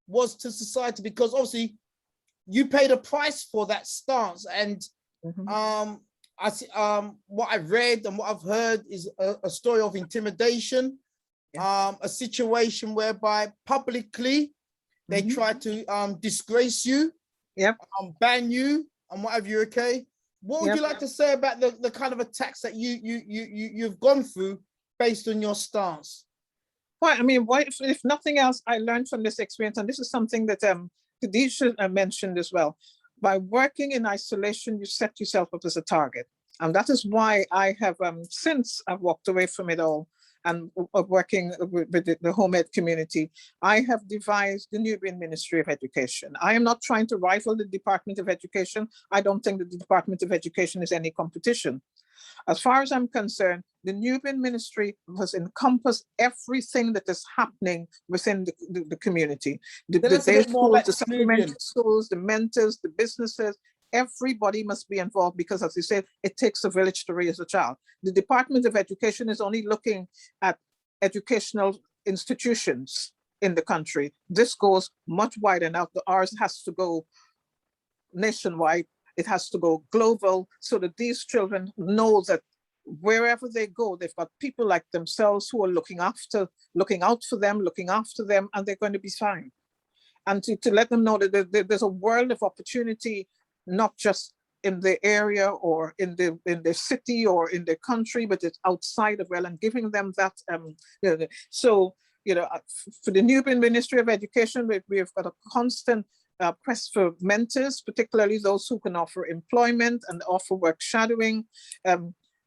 was to society? Because obviously you paid a price for that stance, and I see what I've read and what I've heard is a story of intimidation, a situation whereby publicly they try to disgrace you, ban you and what have you, okay? What would you like to say about the kind of attacks that you've gone through based on your stance? Well, I mean, if nothing else, I learned from this experience, and this is something that Khadija mentioned as well. By working in isolation, you set yourself up as a target. And that is why I have, since I've walked away from it all and working with the home ed community, I have devised the Nubian Ministry of Education. I am not trying to rival the Department of Education. I don't think that the Department of Education is any competition. As far as I'm concerned, the Nubian Ministry has encompassed everything that is happening within the community. The day schools, the supplementary schools, the mentors, the businesses, everybody must be involved because, as you said, it takes a village to raise a child. The Department of Education is only looking at educational institutions in the country. This goes much wider now. Ours has to go nationwide. It has to go global so that these children know that wherever they go, they've got people like themselves who are looking out for them, and they're going to be fine. And to let them know that there's a world of opportunity, not just in the area or in the city or in the country, but it's outside of well, and giving them that. So, for the Nubian Ministry of Education, we've got a constant quest for mentors, particularly those who can offer employment and offer work shadowing.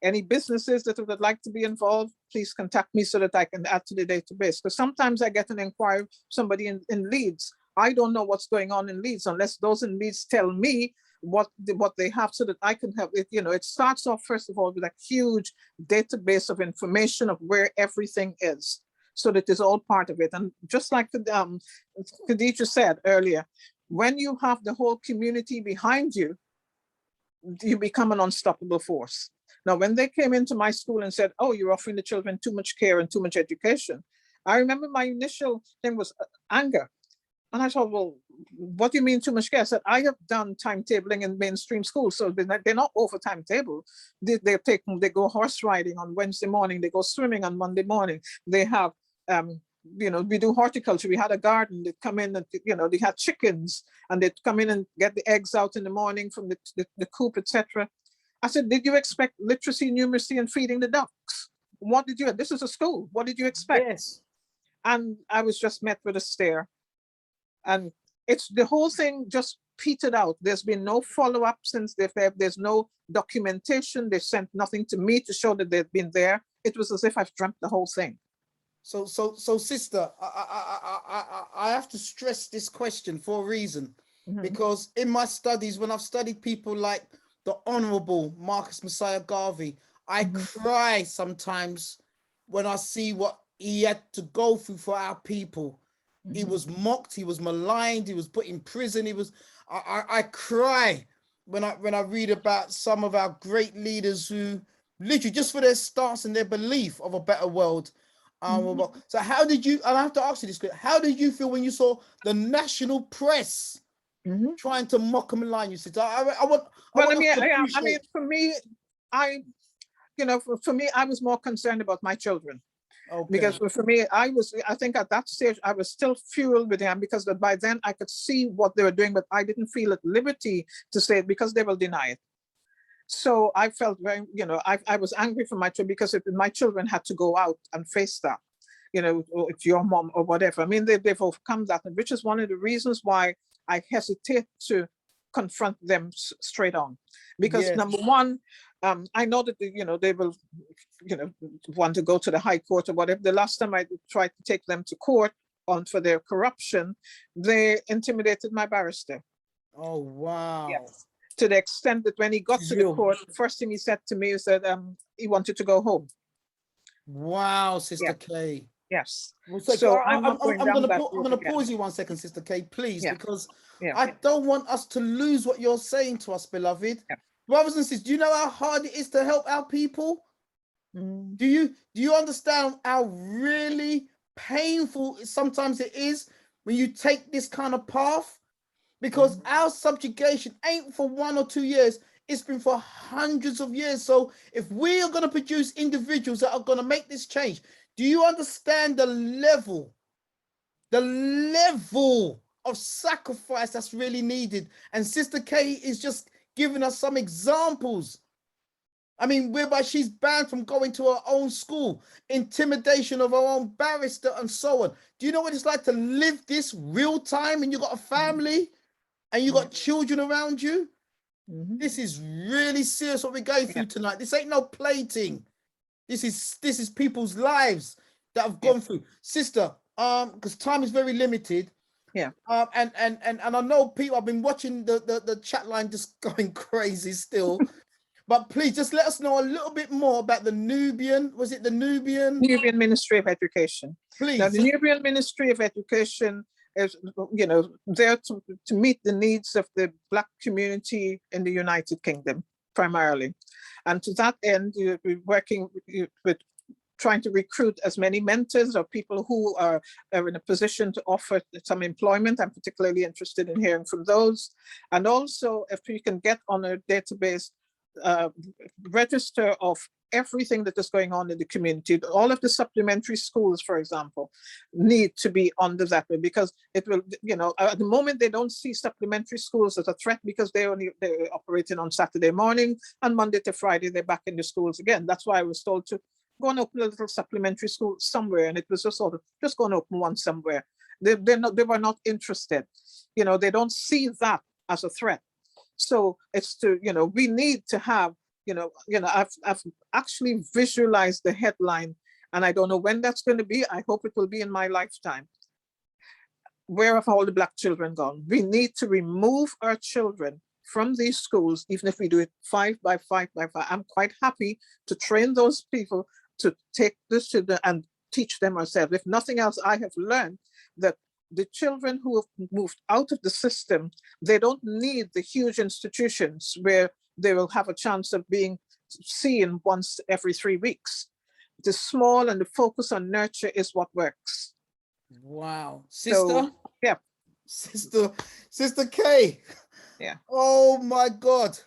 Any businesses that would like to be involved, please contact me so that I can add to the database. Because sometimes I get an inquiry, somebody in Leeds. I don't know what's going on in Leeds unless those in Leeds tell me what they have so that I can help it. It starts off, first of all, with a huge database of information of where everything is, so that it's all part of it. And just like Khadija said earlier, when you have the whole community behind you, you become an unstoppable force. Now, when they came into my school and said, oh, you're offering the children too much care and too much education, I remember my initial thing was anger. And I thought, well, what do you mean too much care? I said, I have done timetabling in mainstream schools, so they're not over timetable. They go horse riding on Wednesday morning, they go swimming on Monday morning. They have, we do horticulture. We had a garden. They'd come in and, they had chickens, and they'd come in and get the eggs out in the morning from the coop, etc. I said, did you expect literacy, numeracy, and feeding the ducks? What did you, this is a school. What did you expect? Yes. And I was just met with a stare. And it's the whole thing just petered out. There's been no follow-up since there's no documentation. They sent nothing to me to show that they've been there. It was as if I've dreamt the whole thing. So sister, I have to stress this question for a reason, because in my studies, when I've studied people like the Honorable Marcus Messiah Garvey, I cry sometimes when I see what he had to go through for our people. He was mocked, he was maligned, he was put in prison. I cry when I read about some of our great leaders who literally just for their stance and their belief of a better world. So how did you, and I have to ask you this, how did you feel when you saw the national press trying to mock and malign you? For me, I was more concerned about my children. Okay. Because for me, I think at that stage, I was still fueled with them, because by then I could see what they were doing, but I didn't feel at liberty to say it because they will deny it. So I felt very, I was angry for my children, because if my children had to go out and face that, or if your mom or whatever, I mean, they've overcome that, which is one of the reasons why I hesitate to confront them straight on. Because number one, I know that they will, want to go to the High Court or whatever. The last time I tried to take them to court for their corruption, they intimidated my barrister. Oh wow! Yes. To the extent that when he got to the court, the first thing he said to me is that he wanted to go home. Wow, Sister Kay. Yes. So I'm going to pause you 1 second, Sister Kay, please, because I don't want us to lose what you're saying to us, beloved. Brothers and sisters, do you know how hard it is to help our people? Do you understand how really painful sometimes it is when you take this kind of path? Because our subjugation ain't for 1 or 2 years. It's been for hundreds of years. So if we are going to produce individuals that are going to make this change, do you understand the level of sacrifice that's really needed? And Sister Kay is just giving us some examples. I mean, whereby she's banned from going to her own school, intimidation of her own barrister and so on. Do you know what it's like to live this real time and you got a family and you got children around you? This is really serious what we're going through tonight. This ain't no plaything. This is people's lives that have gone through. Sister, because time is very limited. Yeah. And I know people, I've been watching the chat line just going crazy still. But please just let us know a little bit more about the Nubian. Was it the Nubian? Nubian Ministry of Education. Please. Now, the Nubian Ministry of Education is, there to meet the needs of the Black community in the United Kingdom, primarily. And to that end, we're working with trying to recruit as many mentors or people who are in a position to offer some employment. I'm particularly interested in hearing from those. And also, if we can get on a database, register of everything that is going on in the community. All of the supplementary schools, for example, need to be under that way, because it will, at the moment they don't see supplementary schools as a threat because they're operating on Saturday morning, and Monday to Friday they're back in the schools again. That's why I was told to go and open a little supplementary school somewhere, and it was just sort of just go and open one somewhere. They were not interested. They don't see that as a threat. So it's we need to have, I've actually visualized the headline, and I don't know when that's going to be. I hope it will be in my lifetime. Where have all the Black children gone? We need to remove our children from these schools, even if we do it 5 by 5 by 5. I'm quite happy to train those people to take this to and teach them ourselves. If nothing else, I have learned that the children who have moved out of the system, they don't need the huge institutions where they will have a chance of being seen once every 3 weeks. The small and the focus on nurture is what works. Wow. Sister? So, yeah. Sister K. Yeah. Oh my God.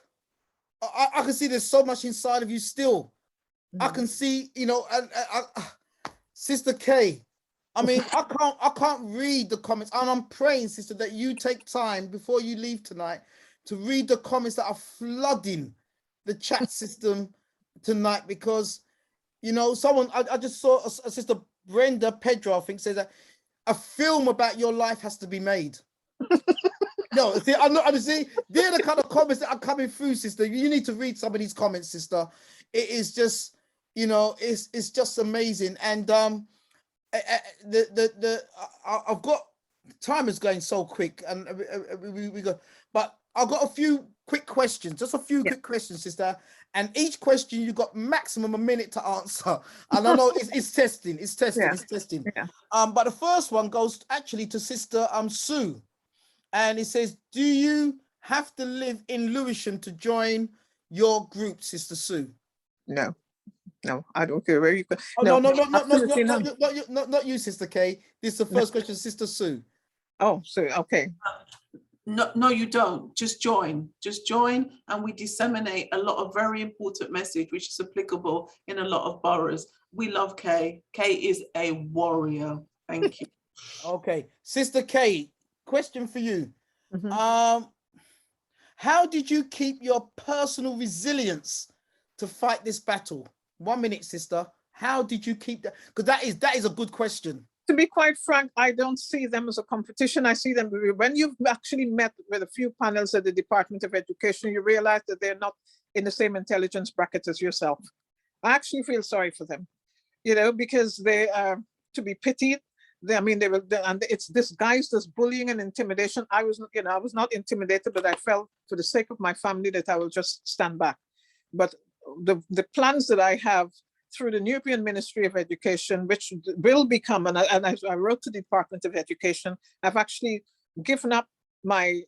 I can see there's so much inside of you still. I can see, Sister K. I mean, I can't read the comments, and I'm praying, sister, that you take time before you leave tonight to read the comments that are flooding the chat system tonight, because someone I just saw a sister Brenda Pedro, I think, says that a film about your life has to be made. No, see, they're the kind of comments that are coming through, sister. You need to read some of these comments, sister. It is just, it's just amazing. And I've got, time is going so quick, and we go, but I've got a few quick questions, just a few quick questions, sister. And each question you got maximum a minute to answer. And I know it's testing. Yeah. But the first one goes actually to Sister Sue, and it says, "Do you have to live in Lewisham to join your group, Sister Sue?" No, I don't care where you go. Oh, no, not you, Sister K. This is the first question, Sister Sue. Oh, so okay. No, you don't. Just join, and we disseminate a lot of very important message, which is applicable in a lot of boroughs. We love Kay. Kay is a warrior. Thank you. Okay, Sister K, question for you. Mm-hmm. How did you keep your personal resilience to fight this battle? 1 minute, sister. How did you keep that? Because that is a good question. To be quite frank, I don't see them as a competition. I see them, when you've actually met with a few panels at the Department of Education, you realize that they're not in the same intelligence bracket as yourself. I actually feel sorry for them, because they are to be pitied. And it's disguised as bullying and intimidation. I was not intimidated, but I felt for the sake of my family that I will just stand back. But the plans that I have through the Nubian Ministry of Education, which will become, and I wrote to the Department of Education, I've actually given up my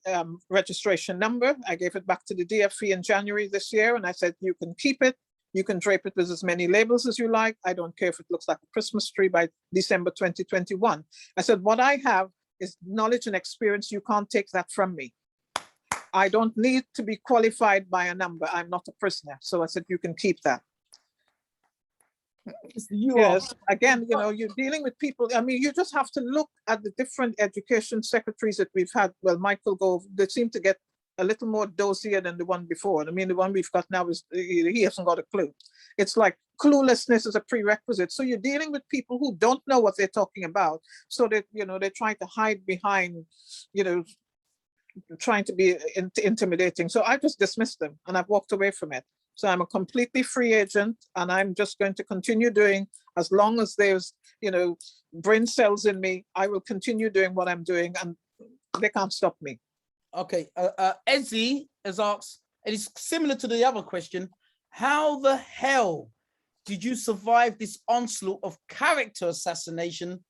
registration number. I gave it back to the DFE in January this year, and I said, you can keep it. You can drape it with as many labels as you like. I don't care if it looks like a Christmas tree by December 2021. I said, what I have is knowledge and experience. You can't take that from me. I don't need to be qualified by a number. I'm not a prisoner. So I said, you can keep that. Yes, again, you're dealing with people. I mean, you just have to look at the different education secretaries that we've had. Well, Michael Gove, they seem to get a little more dozier than the one before. I mean, the one we've got now is, he hasn't got a clue. It's like cluelessness is a prerequisite. So you're dealing with people who don't know what they're talking about. So that, they're trying to hide behind, trying to be intimidating. So I just dismissed them and I've walked away from it. So I'm a completely free agent, and I'm just going to continue doing, as long as there's, brain cells in me, I will continue doing what I'm doing, and they can't stop me. Okay, Ezzy has asked, and it's similar to the other question, how the hell did you survive this onslaught of character assassination,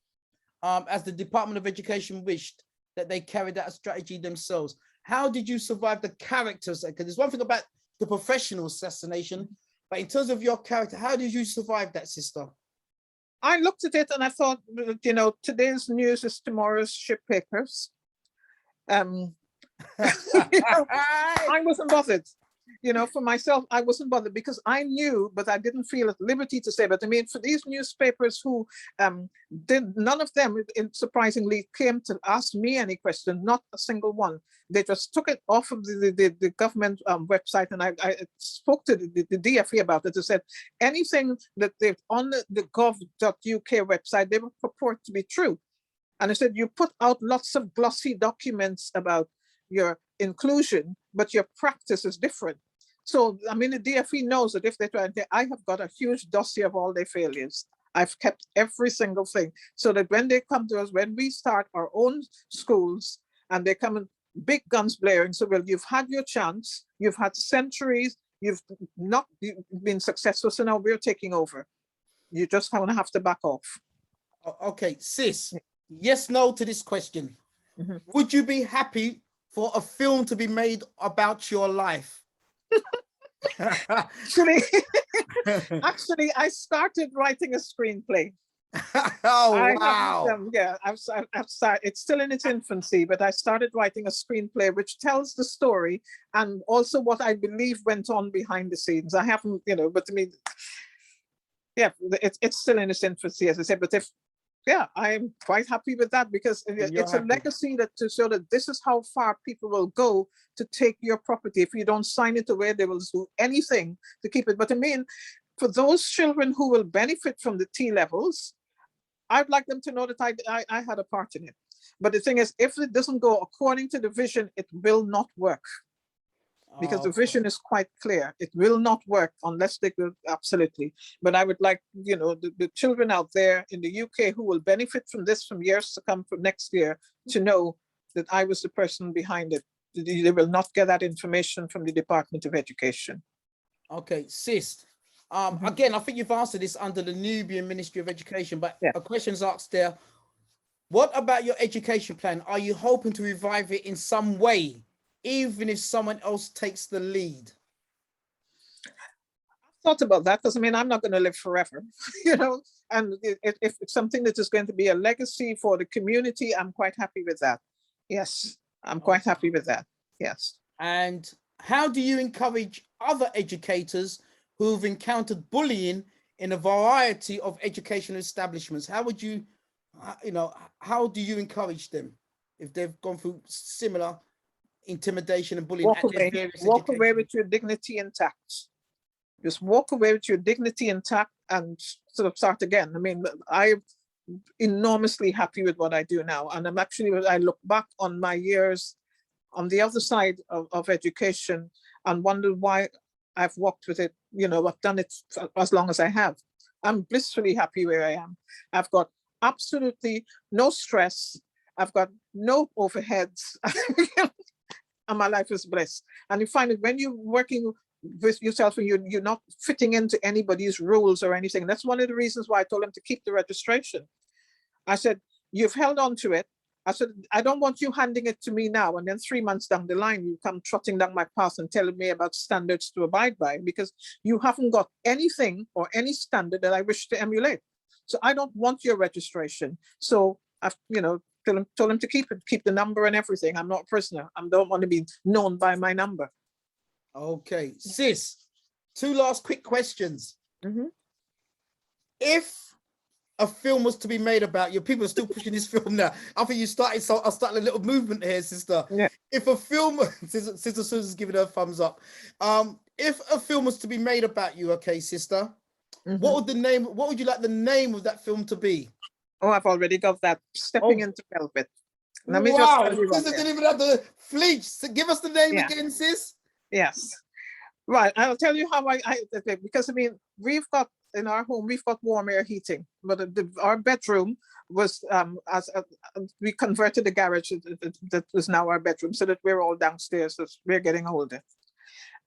as the Department of Education wished that they carried out a strategy themselves? How did you survive the characters? Because there's one thing about the professional assassination, but in terms of your character, how did you survive that, sister? I looked at it and I thought, today's news is tomorrow's ship papers. I wasn't bothered. For myself, I wasn't bothered because I knew, but I didn't feel at liberty to say. But I mean, for these newspapers who none of them, surprisingly, came to ask me any question, not a single one. They just took it off of the government website, and I spoke to the DFE about it. They said anything that they've on the gov.uk website, they would purport to be true. And I said, you put out lots of glossy documents about your inclusion, but your practice is different. So, I mean, the DFE knows that if they try, I have got a huge dossier of all their failures. I've kept every single thing, so that when they come to us, when we start our own schools, and they come in big guns blaring, so, well, you've had your chance, you've had centuries, you've not been successful, so now we're taking over. You just have to back off. Okay, sis, yes, no to this question. Mm-hmm. Would you be happy for a film to be made about your life? Actually, I started writing a screenplay. Oh, wow. I've started. It's still in its infancy, but I started writing a screenplay which tells the story and also what I believe went on behind the scenes. I haven't, but I mean, it's still in its infancy, as I said. But I'm quite happy with that, because it's a legacy to show that this is how far people will go to take your property. If you don't sign it away, they will do anything to keep it. But I mean, for those children who will benefit from the T levels, I'd like them to know that I had a part in it. But the thing is, if it doesn't go according to the vision, it will not work. Because the vision is quite clear. It will not work unless they go, absolutely. But I would like, the children out there in the UK who will benefit from this from years to come, from next year, to know that I was the person behind it. They will not get that information from the Department of Education. Okay, sis. Again, I think you've answered this under the Nubian Ministry of Education, but a question's asked there. What about your education plan? Are you hoping to revive it in some way, even if someone else takes the lead? I've thought about that, because I mean, I'm not going to live forever, and if it's something that is going to be a legacy for the community, I'm quite happy with that. Yes, I'm quite happy with that. Yes. And how do you encourage other educators who've encountered bullying in a variety of educational establishments? How would you, how do you encourage them if they've gone through similar intimidation and bullying? Walk away with your dignity intact. Just walk away with your dignity intact and sort of start again. I mean, I'm enormously happy with what I do now. And I look back on my years on the other side of education and wonder why I've walked with it. I've done it for as long as I have. I'm blissfully happy where I am. I've got absolutely no stress. I've got no overheads. And my life is blessed. And you find that when you're working with yourself and you're not fitting into anybody's rules or anything, that's one of the reasons why I told them to keep the registration. I said, you've held on to it. I said, I don't want you handing it to me now, and then 3 months down the line, you come trotting down my path and telling me about standards to abide by, because you haven't got anything or any standard that I wish to emulate. So I don't want your registration. So I've, told him to keep it, keep the number and everything. I'm not a prisoner. I don't want to be known by my number. Okay, sis, 2 last quick questions. Mm-hmm. If a film was to be made about you, people are still pushing this film now. I think you started, so I'll start a little movement here, sister. Yeah. If a film, Sister Susan's giving her a thumbs up. If a film was to be made about you, okay, sister, what would you like the name of that film to be? Oh, I've already got that. Stepping into Velvet. Let me wow, just tell you sister didn't even have to flinch. So give us the name again, sis. Yes. Right. I'll tell you how because I mean, we've got in our home, we've got warm air heating, but our bedroom was we converted the garage that was now our bedroom, so that we're all downstairs as we're getting older.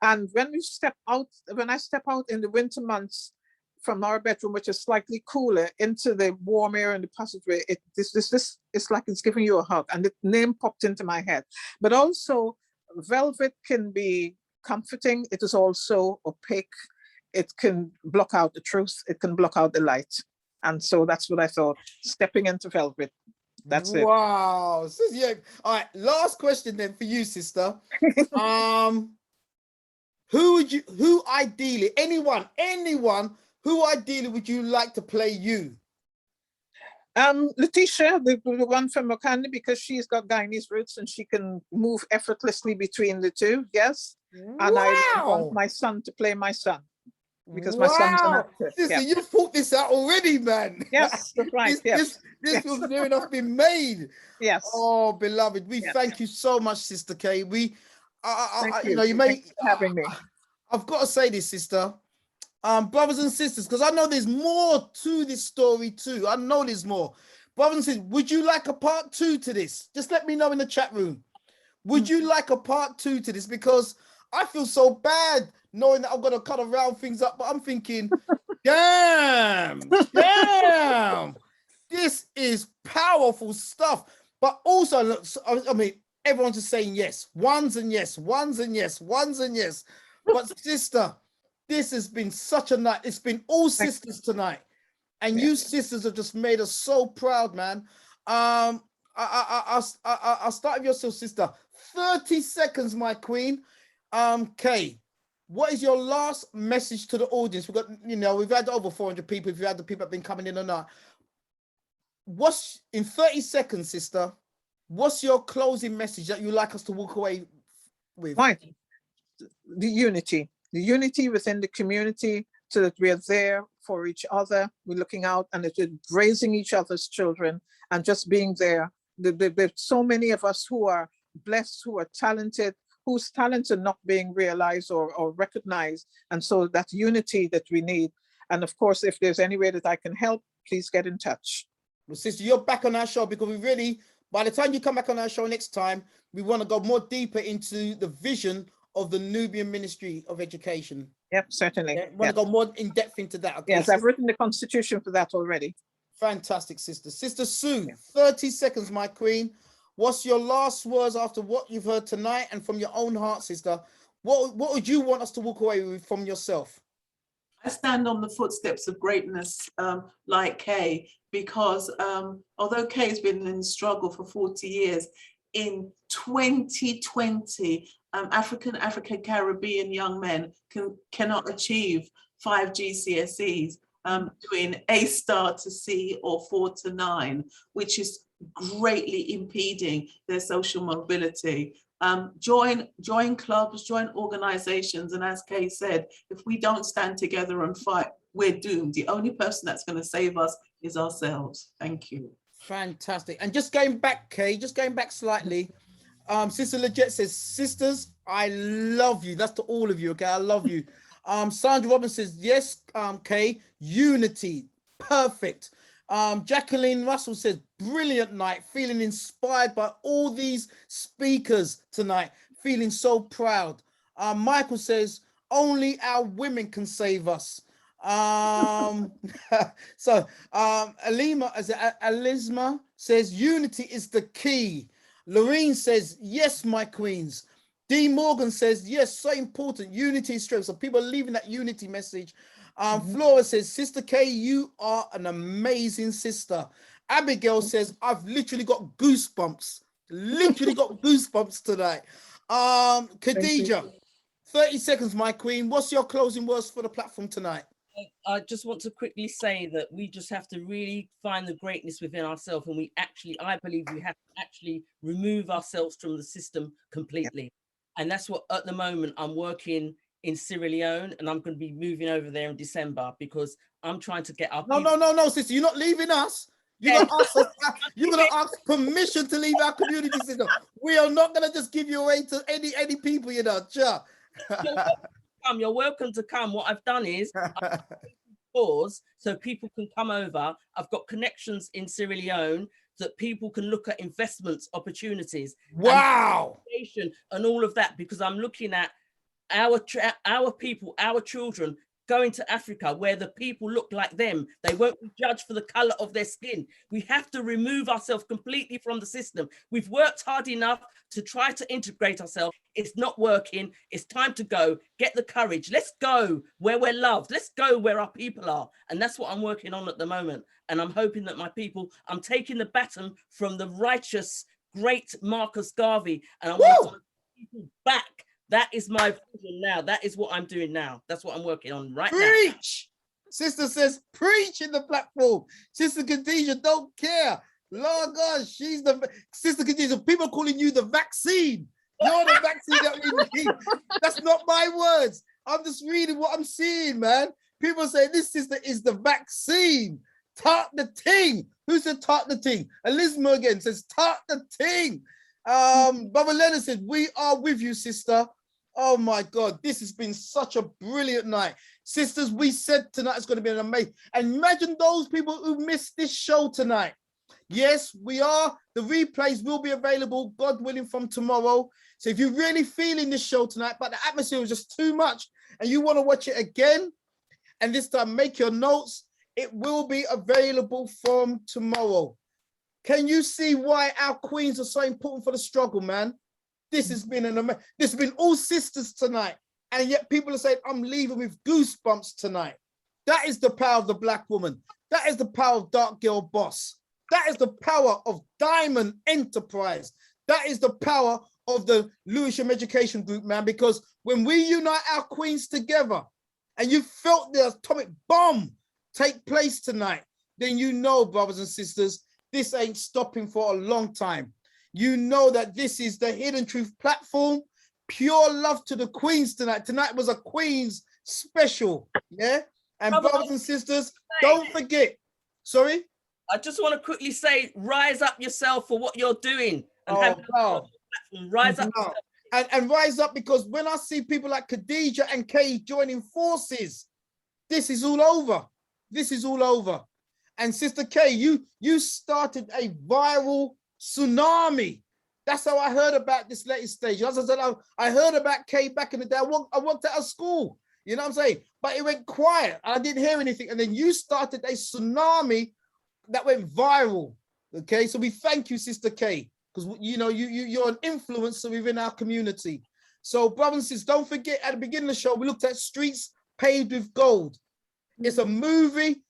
And when I step out in the winter months from our bedroom, which is slightly cooler, into the warm air in the passageway, this it's like it's giving you a hug, and the name popped into my head. But also, velvet can be comforting. It is also opaque. It can block out the truth. It can block out the light. And so that's what I thought. Stepping into Velvet. That's it. Wow. Yeah. All right. Last question then for you, sister. Who ideally, anyone, who ideally would you like to play you? Letitia, the one from Makani, because she's got Guyanese roots and she can move effortlessly between the two. Yes. And I want my son to play my son, because my son's an actor. Sister, you thought this out already, man. Yes, that's right. This was near enough been made. Yes. Oh, beloved, we thank you so much, Sister Kay. Thank you. You know, you may having me. I've got to say this, sister. Brothers and sisters, because I know there's more to this story too. I know there's more. Brothers and sisters, would you like a part 2 to this? Just let me know in the chat room. Would you like a part 2 to this? Because I feel so bad knowing that I'm going to kind of round things up, but I'm thinking, damn, this is powerful stuff. But also, look, I mean, everyone's just saying yes. Ones and yes. But sister, this has been such a night. It's been all sisters tonight. And you sisters have just made us so proud, man. I'll start with yourself, sister. 30 seconds, my queen. Kay, what is your last message to the audience? We've had over 400 people. If you had the people that have been coming in or not. What's in 30 seconds, sister? What's your closing message that you like us to walk away with? Right. The unity within the community, so that we are there for each other. We're looking out and it's raising each other's children and just being there. There's so many of us who are blessed, who are talented, whose talents are not being realized or recognized. And so that unity that we need. And of course, if there's any way that I can help, please get in touch. Well, sister, you're back on our show, because we really, by the time you come back on our show next time, we want to go more deeper into the vision of the Nubian Ministry of Education. Yep, certainly. Yeah, want to go more in depth into that. Okay, yes, I've written the constitution for that already. Fantastic, sister. Sister Sue, 30 seconds, my queen. What's your last words after what you've heard tonight and from your own heart, sister? What would you want us to walk away with from yourself? I stand on the footsteps of greatness like Kay, because although Kay's been in struggle for 40 years, in 2020, African Caribbean young men cannot achieve 5 GCSEs, doing A star to C or 4 to 9, which is greatly impeding their social mobility. Join clubs, join organizations, and as Kay said, if we don't stand together and fight, we're doomed. The only person that's going to save us is ourselves. Thank you. Fantastic. And just going back, Kay, slightly, Sister Legette says, sisters, I love you. That's to all of you, okay? I love you. Sandra Robbins says, yes, Kay, unity, perfect. Jacqueline Russell says, brilliant night, feeling inspired by all these speakers tonight, feeling so proud. Michael says, only our women can save us. Alisma says, unity is the key. Lorene says, yes, my queens. D. Morgan says, yes, so important. Unity is strength. So people are leaving that unity message. Flora says, Sister Kay, you are an amazing sister. Abigail says, I've literally got goosebumps. Tonight. Khadija, 30 seconds, my queen. What's your closing words for the platform tonight? I just want to quickly say that we just have to really find the greatness within ourselves, and I believe we have to actually remove ourselves from the system completely. And that's what, at the moment, I'm working in Sierra Leone, and I'm going to be moving over there in December because I'm trying to get our No, sister, you're not leaving us. You're gonna ask us, you're gonna ask permission to leave our community system. We are not gonna just give you away to any people, you know. Sure. You're welcome to come. What I've done is pause so people can come over. I've got connections in Sierra Leone that people can look at investments, opportunities, wow, and all of that, because I'm looking at our people, our children going to Africa where the people look like them. They won't be judged for the color of their skin. We have to remove ourselves completely from the system. We've worked hard enough to try to integrate ourselves. It's not working. It's time to go. Get the courage. Let's go where we're loved. Let's go where our people are. And that's what I'm working on at the moment. And I'm hoping that my people, I'm taking the baton from the righteous, great Marcus Garvey, and I want to take people back. That is my vision now. That is what I'm doing now. That's what I'm working on right now. Preach! Sister says, preach in the platform. Sister Khadija don't care. Lord God, she's the Sister Khadija. People are calling you the vaccine. You're the vaccine that we need. That's not my words. I'm just reading what I'm seeing, man. People say this sister is the vaccine. Tart the ting. Who said tart the ting? Elizabeth again says tart the ting. Brother Leonard said, we are with you, sister. Oh my God, this has been such a brilliant night. Sisters, we said tonight it's going to be an amazing. And imagine those people who missed this show tonight. Yes, we are. The replays will be available, God willing, from tomorrow. So if you're really feeling this show tonight, but the atmosphere was just too much and you want to watch it again, and this time make your notes, it will be available from tomorrow. Can you see why our queens are so important for the struggle, man? This has been this has been all sisters tonight, and yet people are saying I'm leaving with goosebumps tonight. That is the power of the Black woman. That is the power of Dark Girl Boss. That is the power of Diamond Enterprise. That is the power of the Lewisham Education Group, man. Because when we unite our queens together, and you felt the atomic bomb take place tonight, then you know, brothers and sisters, this ain't stopping for a long time. You know that this is the Hidden Truth platform. Pure love to the queens tonight. Tonight was a queens special, yeah? And brothers and sisters, don't forget. Sorry? I just want to quickly say, rise up yourself for what you're doing. And rise up. And rise up, because when I see people like Khadija and Kay joining forces, this is all over. This is all over. And Sister Kay, you started a viral tsunami. That's how I heard about this latest stage. As I said, I heard about Kay back in the day. I worked at a school, you know what I'm saying? But it went quiet. I didn't hear anything. And then you started a tsunami that went viral. Okay, so we thank you, Sister Kay, because you know you're an influencer within our community. So brothers and sisters, don't forget, at the beginning of the show, we looked at Streets Paved with Gold. It's a movie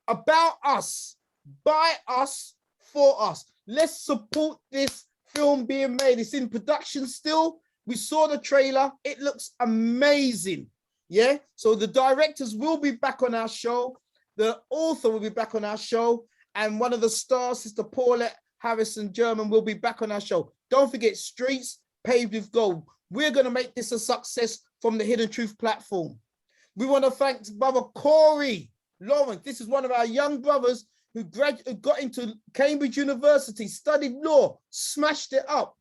about us, by us, for us. Let's support this film being made. It's in production still. We saw the trailer. It looks amazing. Yeah. So the directors will be back on our show. The author will be back on our show. And one of the stars, Sister Paulette Harrison German, will be back on our show. Don't forget, Streets Paved with Gold. We're going to make this a success from the Hidden Truth platform. We want to thank Brother Corey Lawrence. This is one of our young brothers who got into Cambridge University, studied law, smashed it up,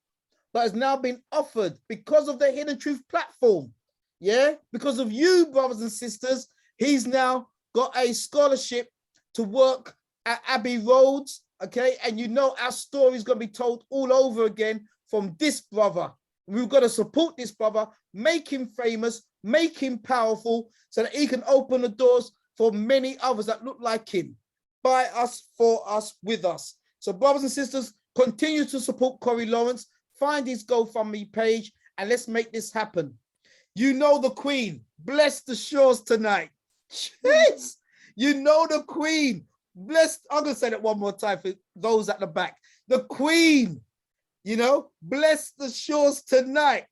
but has now been offered, because of the Hidden Truth platform, yeah, because of you, brothers and sisters, he's now got a scholarship to work at Abbey Roads, okay, and you know our story is going to be told all over again from this brother. We've got to support this brother, make him famous, make him powerful, so that he can open the doors for many others that look like him. By us, for us, with us. So brothers and sisters, continue to support Corey Lawrence. Find his GoFundMe page and let's make this happen. You know the Queen. Bless the shores tonight. Jeez. You know the Queen. Bless, I'm going to say that one more time for those at the back. The Queen, you know, bless the shores tonight.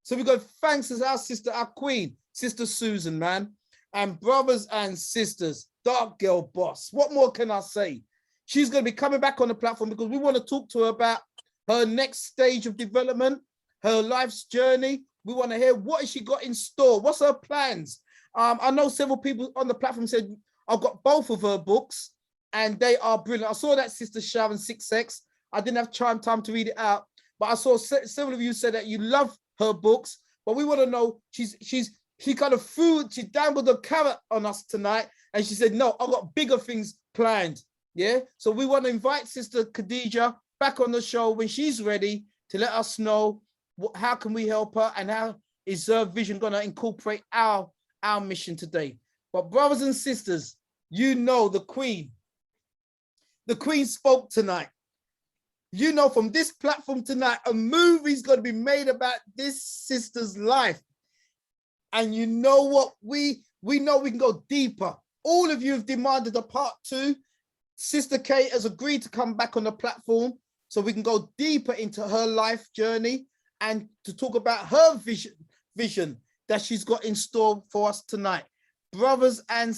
So we got thanks to our sister, our Queen, Sister Susan, man. And brothers and sisters, Dark Girl Boss, what more can I say? She's going to be coming back on the platform because we want to talk to her about her next stage of development, her life's journey. We want to hear what has she got in store? What's her plans? I know several people on the platform said, I've got both of her books and they are brilliant. I saw that, Sister Sharon 6X. I didn't have time to read it out, but I saw several of you said that you love her books, but we want to know, she kind of she dangled a carrot on us tonight and she said, no, I've got bigger things planned. Yeah. So we want to invite Sister Khadija back on the show when she's ready to let us know how can we help her and how is her vision going to incorporate our mission today. But brothers and sisters, you know the Queen spoke tonight. You know, from this platform tonight, a movie's going to be made about this sister's life. And you know what? We know we can go deeper. All of you have demanded a part 2. Sister Kate has agreed to come back on the platform so we can go deeper into her life journey and to talk about her vision that she's got in store for us tonight. Brothers and